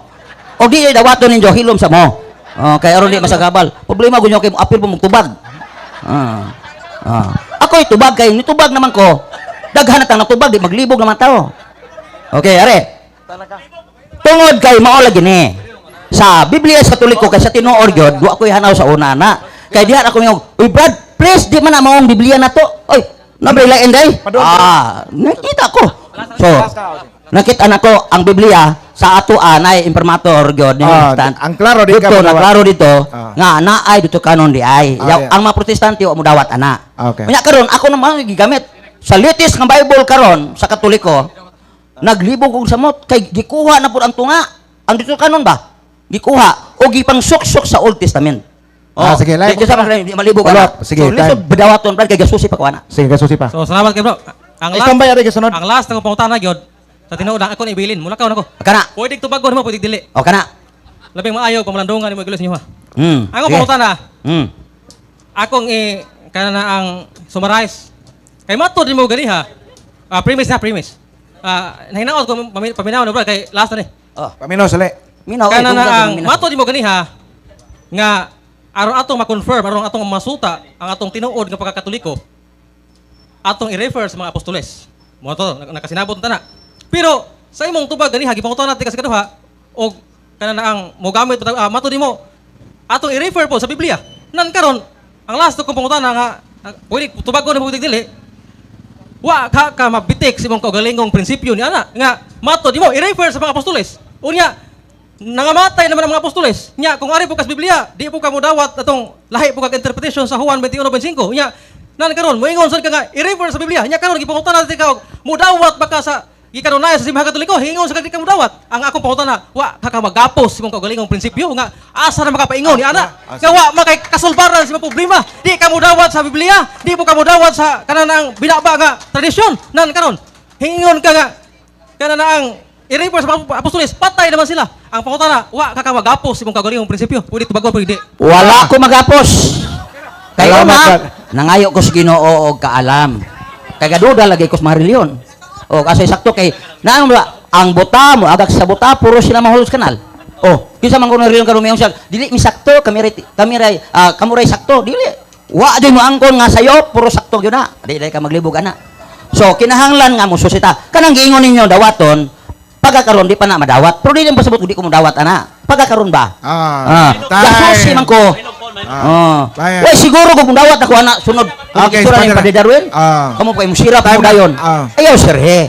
O di dawaton ninyo hilom sa mo. Kay aron di masagabal. Problema gunyo kay mo apil mo magtubag. Ako itubag kay nitubag naman ko. Daghan na tang natubag di maglibog naman tao. Okay, are. Tungod kay mao lagi ni. Sa Biblia sa Katoliko kay sa tinuod gyud, wa ko ihanaw sa una na. Kay diha ako ngog, "Uy Brad, please di man na maong Biblia na to." Oy, nabrilain day. Nakita ko. So, nakita na ko ang Biblia sa ato anay informator gyud ni instant. ang klaro di ka dito na madawat. klaro dito Ah. nga naay dito kanon di ay. Okay. Ang mga protestante wa mo dawat ana. Okay. Unya karon ako naman gigamit sa latest nga Bible karon sa Katoliko. Naglibog og samot kay gikuha na pud ang tunga. Ang dito kanon ba? Gikuha o gipang suksok sa Old Testament. Sige, lain. Di sa mga malibog Follow ana. up. Sige, so, lisod time. bedawaton brad kay gasusi pa ko ana. Sige, kasusi pa. So salamat kay bro. Ang last, Standby ari kasunod. ang last na pangutana gyud sa tinuod ako ni ibilin. Mula kaon ako. Kana. Pwede tubagon mo, pwede dili. O kana. Labing maayo kung malandungan mo igilos niyo ha. Ang Sige. pangutana, akong kana na ang summarize. Kay mato din mo gani ha. Premise. Nahinaot ko paminaw na bro kay last na ni. Oh, Paminaw sali. minaw. Kana na ang mato din mo gani ha nga aron atong ma-confirm, aron atong masuta ang atong tinuod nga pagkakatoliko. Atong i-refer sa mga apostoles. Mo to nakasinabot ta na. Pero sa imong tubag gani ha gipangutan natin kasi kaduha og kana na ang mogamit mato din mo atong i-refer po sa Biblia. Nan karon ang last kong pangutan nga pwede tubagon na pwede dili. Wa ka mabitik sa imong kaugalingong prinsipyo ni ana nga mato di mo i-refer sa mga apostoles. Unya nangamatay naman ang mga apostoles. Nya kung ari po kas Biblia, di po ka mo dawat atong lahi po kag interpretation sa Juan 21:25. Nya nan karon moingon sad ka nga i-refer sa Biblia. Nya karon gipangutan natin ka mo dawat baka sa gikaron na sa simbahan Katoliko, hingon sa kag di ka mo dawat. Ang akong pangutan na wa ka magapos sa imong kaugalingong prinsipyo nga asa na makapaingon ni ana. Nga wa makay kasulbaran sa imong problema. Di ka mo dawat sa Biblia, di po ka mo dawat sa kanang binaba nga tradisyon. Nan karon hingon ka nga kana ang i-refer sa mga apostoles, patay naman sila. Ang pangutana, wa kakamagapos imong kaugalingong prinsipyo. Pwede tubagon, pwede di. Wala ko magapos. Kayo Salamat, ma, Brad. nangayo ko sa Ginoo og kaalam. Kay gaduda lagi ko sa marilyon. O kasi sakto kay naano ba ang buta mo agak sa buta puro sila mahulos kanal. Oh, kinsa man ko nariyon karon mayong siya. Dili mi sakto kamuray sakto dili. Wa di mo angkon nga sayo puro sakto gyud na. Dili ka maglibog ana. So kinahanglan nga mo susita. Kanang giingon ninyo dawaton pagkakaroon di pa na madawat. Pero di lang pasabot di ko mo dawat ana. Pagkakaroon ba? Gasusi man ko. Bayan. Wait, siguro kung dawat ako ana sunod. Okay, Kung Spider- yung padidarwin. Kamu pa imusira pa mo dayon. Ayaw sir he.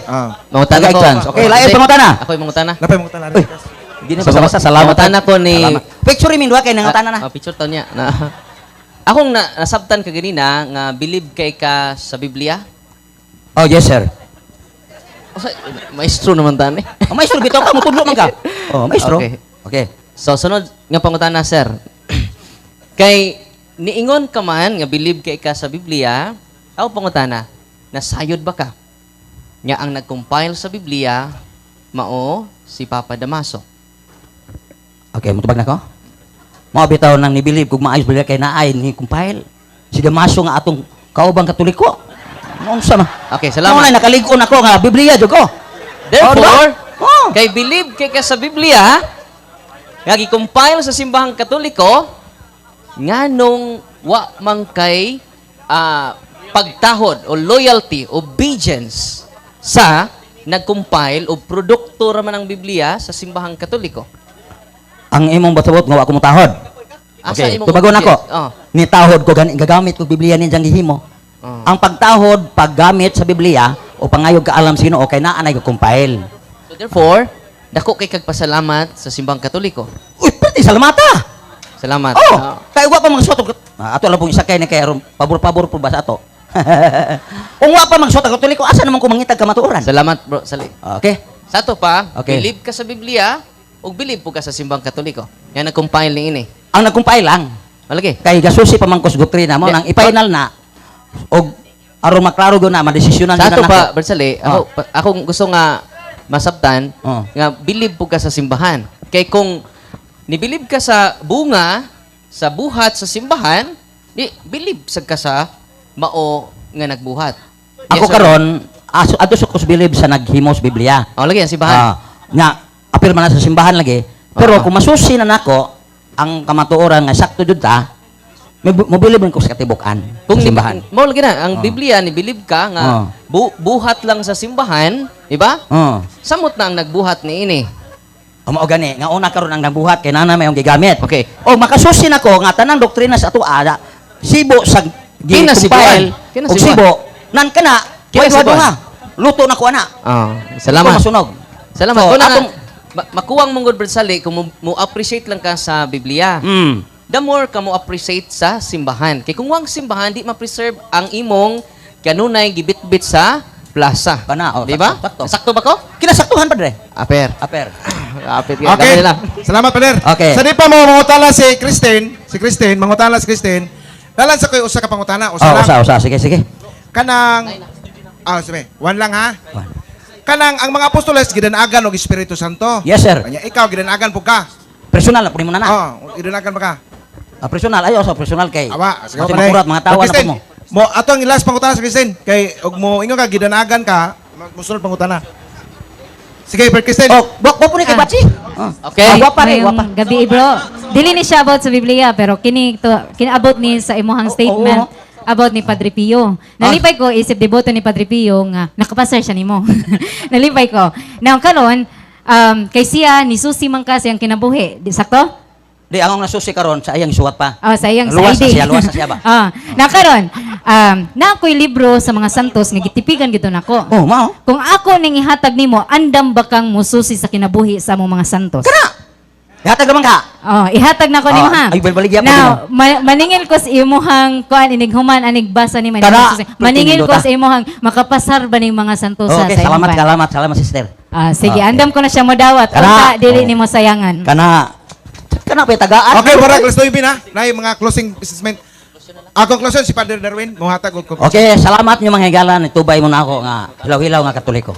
Mangutana Tagay ko. chance. Okay, lain pangutana. Ako yung mangutana. Lapay mo tala. Uy. Di na basta-basta salamat. Mangutana ko ni... Picture min wa kay nangutana na. Picture to niya. Akong nasabtan ka ganina nga believe kay ka sa Biblia. Oh, yes sir. Maestro naman tani. Oh, maestro bitaw ka mo tudlo man ka. Oh, maestro. Okay. Okay. So, sunod nga pangutana, sir. Kay, niingon ka man, nga believe kay ka sa Biblia, ako pangutana, nasayod ba ka? Nga ang nag-compile sa Biblia, mao si Papa Damaso. Okay, mutubag na ko. Mao bitaw nang ni-believe kung maayos bala kay naay ni compile. Si Damaso nga atong kaubang Katoliko. Unsa ma? Okay, Salamat. salamat. Nakaligon ako nga Biblia jud ko. Therefore, Oh. kay believe kay ka sa Biblia, nga gi-compile sa simbahang Katoliko, nga nung wa man kay pagtahod o loyalty, obedience sa nag-compile o produkto raman ng Biblia sa simbahang Katoliko. Ang imong batabot nga wa ko motahod. Asa Okay, imong tubagon ako. obedience? Oh. Ni tahod ko gagamit ko Biblia ninyang gihimo. Oh. Ang pagtahod, paggamit sa Biblia o pangayog ka alam sino o kay naa nay ko compile. So therefore, dako kay kagpasalamat sa simbahang Katoliko. Uy, pati salamata. Salamat. Oh, kay wa pa magsuot og ato lang pong isakay ni kay aron pabor-pabor po ba sa ato. Kung wa pa magsuot og Katoliko, asa naman ko mangitag kamatuoran? Salamat, bro. Sali. Okay. Sa to pa, Okay. believe ka sa Biblia o believe po ka sa simbahang Katoliko. Yan nag-compile ni ini. Ang nag-compile lang Malagi. kay gasusi pa man ko sa doktrina mo Yeah. nang i-final na og aron maklaro gyud na madesisyonan Sa gyud ato na pa, nako. Bersali, ako gusto nga masabtan Oh. nga believe po ka sa simbahan. Kay kung nibilib ka sa bunga, sa buhat sa simbahan, di believe sad ka sa mao nga nagbuhat. Ako Yes, sir. karon ato sa believe sa naghimos Biblia. Oh, lagi ang simbahan. Nga apirma na sa simbahan lagi. Pero Ah. kung masusi na nako ang kamatuoran nga sakto jud ta, Mobilib ko sa katibukan. Kung Sa simbahan. mo lagi na ang Biblia ni believe ka nga buhat lang sa simbahan, di ba? Oh. Samot na ang nagbuhat ni ini. Mao gani, nga una karon ang nabuhat kay nana may gigamit. Okay. O makasusin ako nga tanang doktrina sa ato ada. Sibo sa Kinasibuan. O sibo nan kana. Kinasibuan. Nga. Luto na ko ana. Salamat. Masunog. Salamat. So, Kung atong- makuwang mong good sali kung mo appreciate lang ka sa Biblia. The more ka mo appreciate sa simbahan. Kay kung wang simbahan di ma-preserve ang imong kanunay gibitbit sa plaza. Kana, di ba? sakto. Sakto ba ko? Kinasaktuhan padre. Aper. Aper. Apit ka. Okay. Lang. Salamat, Pader. Okay. Sa di pa mo mangutala si Christine, mangutala si Christine. Dalan sa ko'y usa ka pangutana, usa lang. Usa. Sige. Kanang sabi, one lang ha. One. Kanang ang mga apostoles gidanagan og Espiritu Santo. Yes, sir. Kanya ikaw gidanagan po ka. Personal na po mo na. Gidanagan pa ka. Personal ayo sa personal kay. Awa, sige Kasi pa makurat mga tawa na po mo. Mo ato ang last pangutana sa Christine kay og mo ingon ka gidanagan ka, musunod pangutana. Sige, Per Christine. Bok po ni kay Batsi. Okay. Gwapa rin, gwapa. Ngayong gabi, bro. Dili ni siya about sa Biblia, pero kini about ni sa imuhang statement about ni Padre Pio. Nalipay ko isip deboto ni Padre Pio nga nakapasar siya nimo. Nalipay ko. Now karon kay siya ni Susi man kasi ang kinabuhi. Di sakto? Di ang nasusi karon sa iyang suwat pa. Sayang Luwas sa ID. luwas na siya ba? Na karon, na ako'y libro sa mga santos nga gitipigan gito nako. Oh, mao. Kung ako ning ihatag nimo, andam ba kang mususi sa kinabuhi sa among mga santos? Kana. Ihatag naman ka. Ihatag na ko nimo ha. Ay, baligya po Now, maningil ko sa imuhang kuan inig human anig basa ni Kana. maningil ko Pindota. sa imuhang makapasar ba ning mga santosa Okay, sa imong salamat sister. sige, Okay. andam ko na siya mo dawat. Kana. Kunta dili nimo sayangan. Kana pa tagaan. Okay, Barak, let's do yun ha. Na yung mga closing statement. Conclusion si Padre Darwin, muhatag og conclusion. Okay, salamat niyo mga higalan. Itubay mo na ako nga hilaw-hilaw nga katoliko.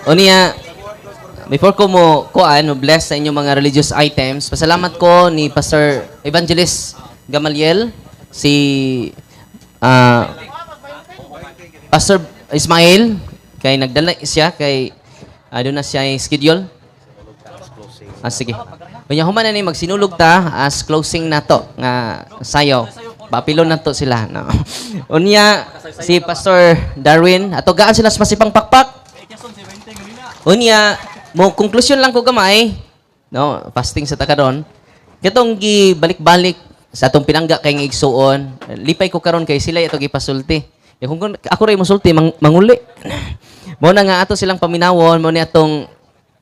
Unya, before ko mo bless sa inyong mga religious items, pasalamat ko ni Pastor Evangelist Gamaliel, si Pastor Ismail, kay nagdala siya, kay doon na siya yung schedule. Sige. Kanya human na ni magsinulog ta as closing nato nga sayo. Papilon na to sila. No? Unya, si Pastor Darwin, ato gaan sila sa masipang pakpak. Unya, mo konklusyon lang ko gamay, no, fasting sa takaron. Katong gibalik-balik sa atong pinangga kay nga igsuon, lipay ko karon kay sila ito gipasulti. Kung ako ray mosulti manguli. Mo na nga ato silang paminawon, mo ni atong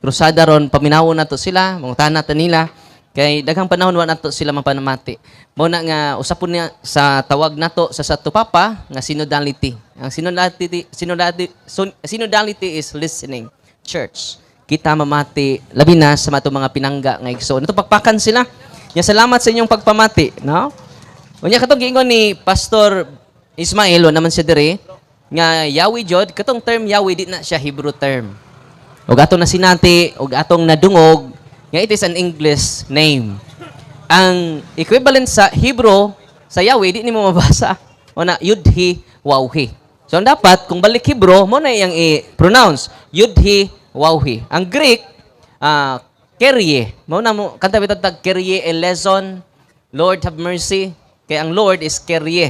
krusada ron paminawon nato sila, mangutana ta nila kay daghang panahon wa nato sila mapanamati. Mo na nga usapon niya sa tawag nato sa Satupapa nga synodality. Ang synodality is listening. Church, kita mamati labi na sa mato mga pinangga nga igsoon. Ito pakpakan sila. Nya salamat sa inyong pagpamati, no? Unya katong giingon ni Pastor Ismail naman siya dire nga Yahweh jod, katong term Yahweh di na siya Hebrew term. Og atong nasinati, og atong nadungog nga it is an English name. Ang equivalent sa Hebrew sa Yahweh di nimo mabasa. O na Yudhi Wawhi. So ang dapat kung balik Hebrew mo na iyang i-pronounce Yudhi Wawhi. Ang Greek Kyrie. Mo na mo kanta bitad tag Kyrie eleison, Lord have mercy. Kay ang Lord is Kyrie.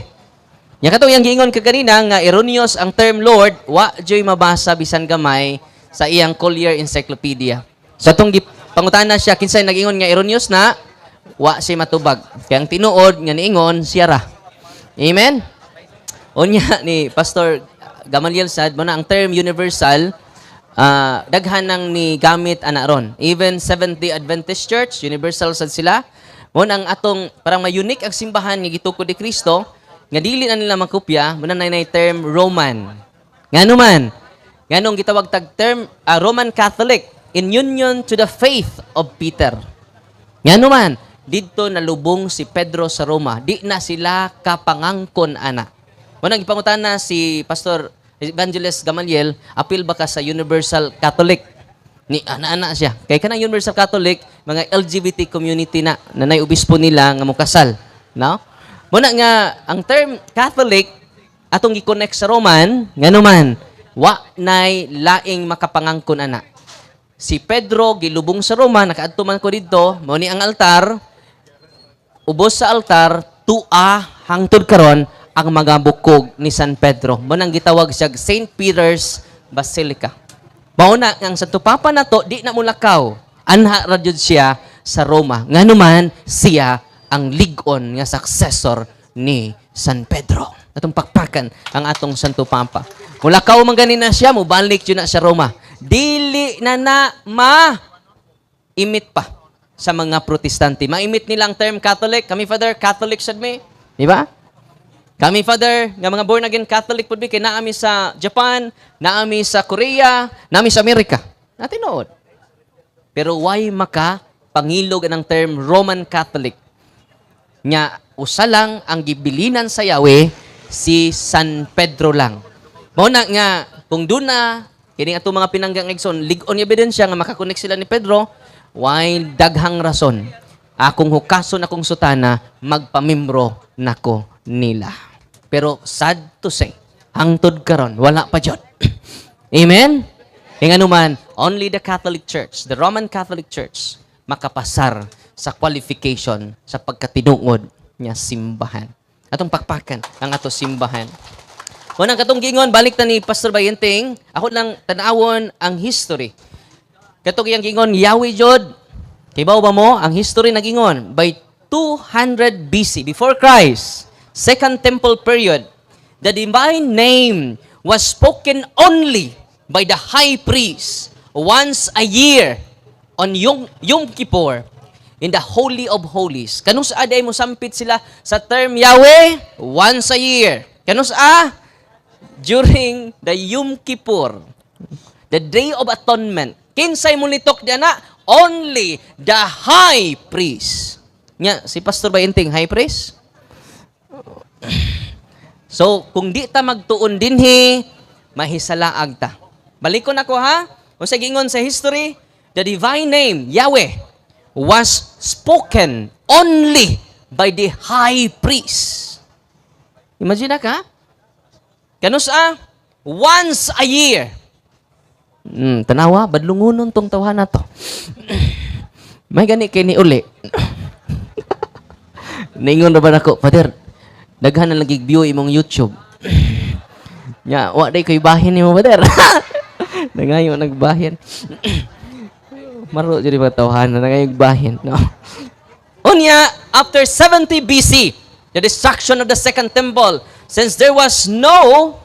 Nya katong yang giingon ka kanina nga erroneous ang term Lord, wa joy mabasa bisan gamay sa iyang Collier Encyclopedia. So atong pangutana siya kinsay nag-ingon nga erroneous na wa siya matubag. Kaya ang tinuod nga niingon siya ra. Amen. Unya ni Pastor Gamaliel sad mo na ang term universal daghan nang ni gamit ana ron. Even Seventh-day Adventist Church, universal sad sila. Mo ang atong parang may unique ang simbahan nga gitukod ni Kristo nga dili na nila makopya mo na nay term Roman. Ngano man? Nganong gitawag tag term Roman Catholic in union to the faith of Peter. Ngano man? Didto nalubong si Pedro sa Roma. Di na sila kapangangkon ana. Mo nang ipangutana si Pastor Evangelist Gamaliel, apil ba ka sa Universal Catholic? Ni ana siya. Kay kanang Universal Catholic, mga LGBT community na nanay obispo nila nga mukasal, no? Muna nga ang term Catholic atong gi-connect sa Roman, ngano man, wa nay laing makapangangkon ana. si Pedro gilubong sa Roma, nakaadto man ko dito, mao ni ang altar, ubos sa altar, tua hangtod karon ang mga bukog ni San Pedro. Mo nang gitawag siya St. Peter's Basilica. Mao na ang Santo Papa nato di na mulakaw. Anha ra jud siya sa Roma. Nganuman siya ang lig-on nga successor ni San Pedro. Atong pakpakan ang atong Santo Papa. Mulakaw man ganina siya, mubalik yun na sa Roma. Dili na ma-imit pa sa mga protestante. Ma-imit nilang term Catholic. Kami, Father, Catholic sad mi. Di ba? Kami, Father, nga mga born again Catholic po kay naami sa Japan, naami sa Korea, naami sa Amerika. Natinood. Pero why maka pangilog ng term Roman Catholic? Nya usa lang ang gibilinan sa Yahweh si San Pedro lang. Mao na nga kung duna kini ato mga pinanggang igsoon lig-on ebidensya nga makakonek sila ni Pedro, why daghang rason akong hukason akong sutana magpamimbro nako nila. Pero sad to say, hangtod karon wala pa jud. Amen. Kaya naman, only the Catholic Church, the Roman Catholic Church, makapasar sa qualification sa pagkatinuod niya simbahan. Atong pakpakan ang ato simbahan. Unang katong gingon, balik ta ni Pastor Bayenting, ako lang tanawon ang history. Katong iyang gingon, Yahweh Jod, kibaw ba mo, ang history na gingon, by 200 BC, before Christ, Second Temple period, the divine name was spoken only by the high priest once a year on Yom Kippur in the Holy of Holies. Kanus aday mo sampit sila sa term Yahweh once a year. Kanus during the Yom Kippur, the Day of Atonement. Kinsay mo nitok diyan na? Only the high priest. Nya, si Pastor Bayenting, high priest? So, kung di ta magtuon dinhi, mahisalaag ta. Balikon ako ha. Kung sa gingon sa history, the divine name, Yahweh, was spoken only by the high priest. Imagine ka? Kanus once a year. Tanawa, badlungunon tong tawhan na to. May gani kay ni uli. Ningon na ba nako, Father, daghan na lagi view imong YouTube. Nya, wa day kay bahin nimo, Father. Nangayo nagbahin. Maro jud ba tawhan na nangayo bahin, no? Unya, after 70 BC, the destruction of the Second Temple, since there was no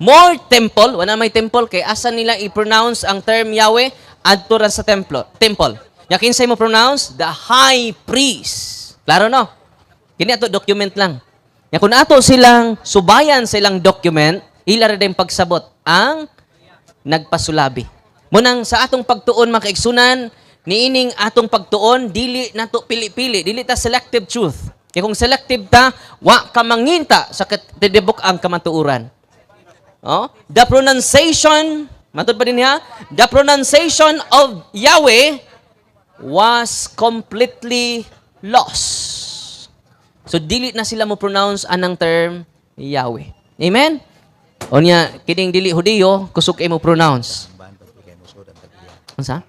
more temple, wala may temple, kay asa nila i-pronounce ang term Yahweh, adto ra sa temple. Ya kinsay mo pronounce? The high priest. Klaro no? Kini ato document lang. Ya kun ato silang subayan silang document, ila ra din pagsabot ang nagpasulabi. Munang sa atong pagtuon makaigsunan, niining atong pagtuon dili nato pili-pili, dili ta selective truth. Kaya kung selective ta, wa ka manginta sa katidibok ang kamatuuran. Oh? The pronunciation, matod pa din niya, the pronunciation of Yahweh was completely lost. So, dili na sila mo pronounce anang term Yahweh. Amen? O niya, kining dili Hudiyo, kusog mo pronounce. Ano sa?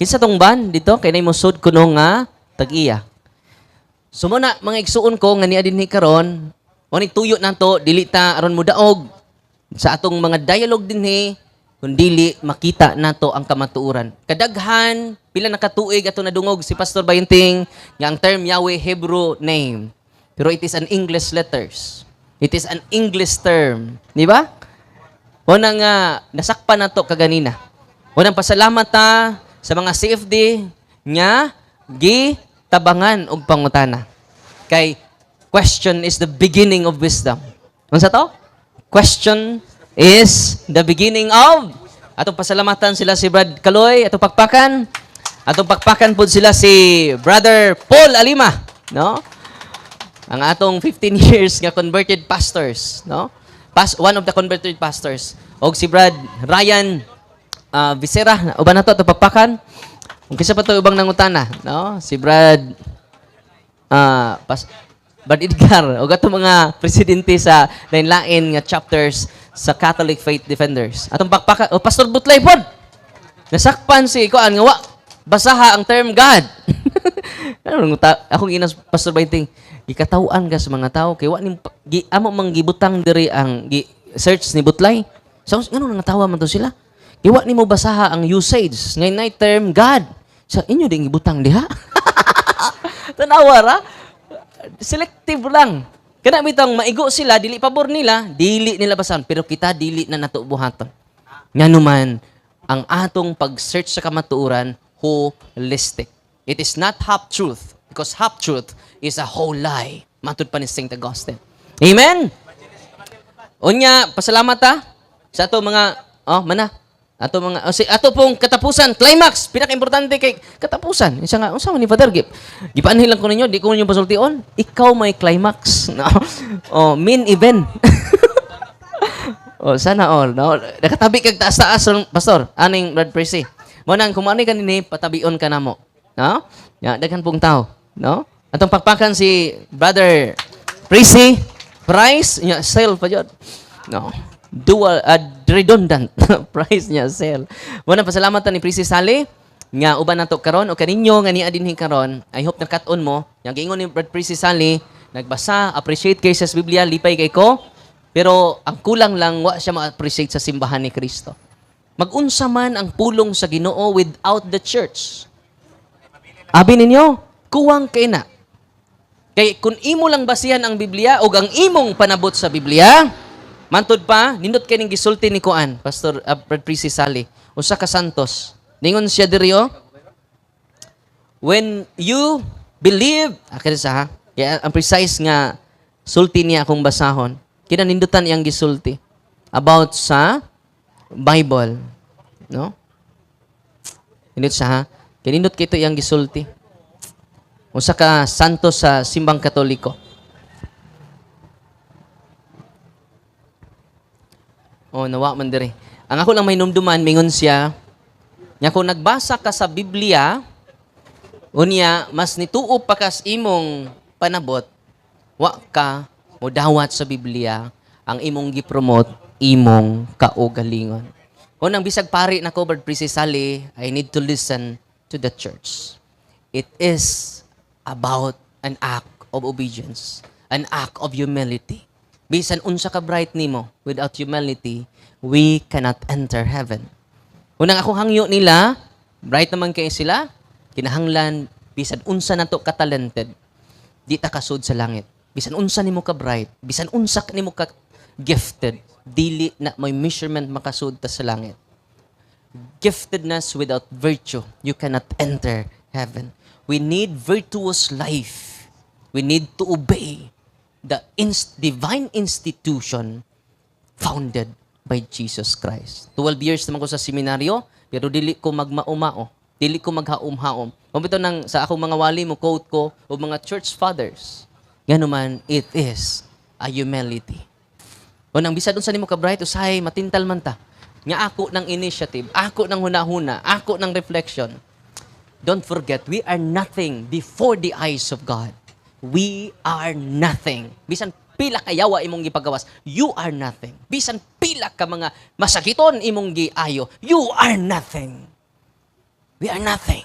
Isa tong ban dito kay nay mosud kuno nga tag-iya. Sumuna mga igsuon ko nga niya dinhi karon, oni tuyo nato dili ta aron mudaog sa atong mga dialogue dinhi kun dili makita nato ang kamatuoran. Kadaghan pila nakatuig ato nadungog si Pastor Bayenting nga ang term Yahweh Hebrew name. Pero it is an English letters. It is an English term, di ba? Una nga nasakpan nato kaganina. Unang pasalamat ta sa mga CFD nga gitabangan og pangutana. Kay question is the beginning of wisdom. Unsa to? Question is the beginning of. Atong pasalamatan sila si Brad Kaloy, atong pakpakan. Atong pakpakan pud sila si Brother Paul Alima, no? Ang atong 15 years nga converted pastors, no? One of the converted pastors. Og si Brad Ryan Visera, uban na to, ito pagpakan. Kung kisa pa ito, ubang nangutana, no? Si Brad Edgar, o gato mga presidente sa lain-lain nga chapters sa Catholic Faith Defenders. Atong pakpaka, Pastor Butlay pod. Nasakpan si Kuan nga wa basaha ang term God. Akong inas Pastor Baiting, gikatawaan ka sa mga tao kay wa nim amo mang gibutang diri ang search ni Butlay. So ngano nangatawa man to sila? Kay wa nimo basaha ang usage ngay night term God. Sa inyo ding gibutang diha. Tanawa ra. Selective lang. Kana bitang maigo sila, dili pabor nila, dili nila basahan, pero kita dili na nato buhaton. Nganuman ang atong pag-search sa kamatuoran holistic. It is not half truth because half truth is a whole lie. Matud pa ni St. Augustine. Amen. Unya, pasalamat ta sa ato mga ato pong katapusan, climax, pinaka-importante kay katapusan. Isa nga, unsa man ni Father Gip? Gipaanhin lang ko ninyo, di ko ninyo pasultion. Ikaw may climax. No? Main event. Sana all. No? Nakatabi kag taas-taas, Pastor. Aning Brad Percy. Mo nang kumani kanini, patabion ka namo. No? Ya, daghan pong tao. No? Atong pakpakan si Brother Percy Price, nya sale pa jud. No. Dual redundant price niya sale. Muna pasalamatan ni Prisi Sally nga uban nato karon o kaninyo nga niya dinhi karon. I hope nakat-on mo. Yang giingon ni Brad Prisi Sally, nagbasa, appreciate kay sa Biblia, lipay kay ko. Pero ang kulang lang wa siya ma-appreciate sa simbahan ni Kristo. Mag-unsa man ang pulong sa Ginoo without the church. Abi ninyo, kuwang kay na. Kay kung imo lang basihan ang Biblia o ang imong panabot sa Biblia, mantod pa, nindot kay ning gisulti ni Kuan, Pastor Brad Prisi Sally, usa ka santos. Ningon siya diri when you believe, sa kaya ang precise nga sulti niya akong basahon, kinanindutan iyang gisulti about sa Bible, no? Nindot siya kinindot kito iyang gisulti. Usa ka santos sa simbang Katoliko. Nawa man diri. Ang ako lang may numduman, mingon siya, nga kung nagbasa ka sa Biblia, unya, mas nituo pa kas imong panabot, wa ka modawat sa Biblia, ang imong gipromote, imong kaugalingon. Unang bisag pari na ko, Brad Prisi Sally, I need to listen to the church. It is about an act of obedience, an act of humility. Bisan unsa ka bright nimo, without humility, we cannot enter heaven. Unang akong hangyo nila, bright naman kayo sila, kinahanglan, bisan unsa nato ka talented, di ta kasud sa langit. Bisan unsa nimo ka bright, bisan unsa nimo ka gifted, dili na may measurement makasud ta sa langit. Giftedness without virtue, you cannot enter heaven. We need virtuous life. We need to obey the divine institution founded by Jesus Christ. 12 years naman ko sa seminaryo, pero dili ko magmaumao, dili ko maghaum-haum. Mabito nang sa akong mga wali mo quote ko o mga church fathers. Ganuman, it is a humility. O nang bisa dun sa nimo ka bright, usahay matintal man ta. Nga ako ng initiative, ako ng hunahuna, ako ng reflection. Don't forget, we are nothing before the eyes of God. We are nothing. Bisan pila kayawa imong gipagawas, you are nothing. Bisan pila ka mga masakiton imong giayo, you are nothing. We are nothing.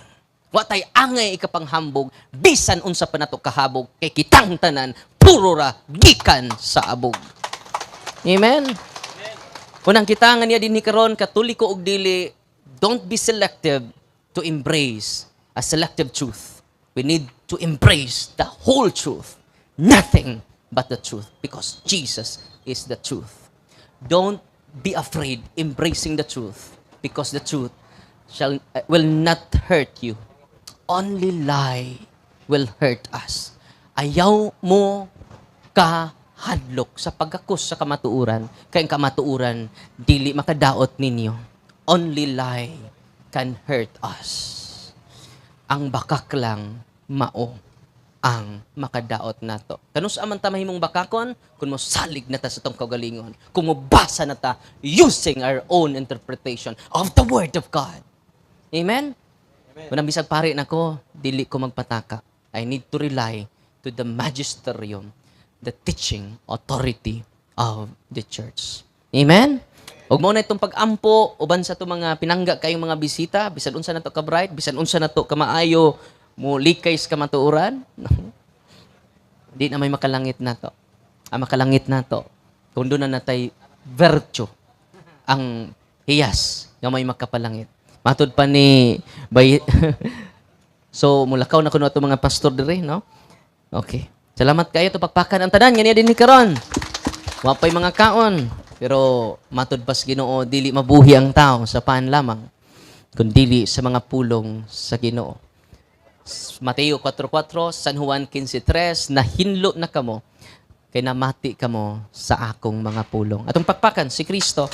Watay angay ikapanghambog, bisan unsa pa nato kahabog, kay kitang tanan, puro ra gikan sa abog. Amen? Unang kita nga niya dinhi karon, katoliko og dili, don't be selective to embrace a selective truth. We need to embrace the whole truth. Nothing but the truth. Because Jesus is the truth. Don't be afraid embracing the truth. Because the truth will not hurt you. Only lie will hurt us. Ayaw mo kahadlok sa pagkakos sa kamatuuran. Kaya ang kamatuuran, dili makadaot ninyo. Only lie can hurt us. Ang bakak lang mao ang makadaot nato. Kanus aman ta mahimong bakakon kun mo salig na ta sa tong kaugalingon. Kung mo basa na ta using our own interpretation of the Word of God. Amen? Kung bisag pari nako, dili ko magpataka. I need to rely to the magisterium, the teaching authority of the church. Amen? Ug mo na itong pag-ampo uban sa itong mga pinangga kayong mga bisita, bisan unsa na to ka bright, bisan unsa na to ka maayo, mo likay sa kamatuoran. Di na may makalangit na to. Ang makalangit na to, kung doon na natay virtue, ang hiyas, nga may makapalangit. Matod pa ni bay So, mulakaw na kuno itong mga pastor dire, no? Okay. Salamat kayo to pakpakan ang tanan nga din ni karon. Wapay mga kaon, pero matod pas Ginoo dili mabuhi ang tao sa paan lamang, kundi sa mga pulong sa Ginoo. Mateo 4:4, San Juan 15:3, nahinlo na kamo kay namati kamo sa akong mga pulong. Atong pakpakan si Kristo.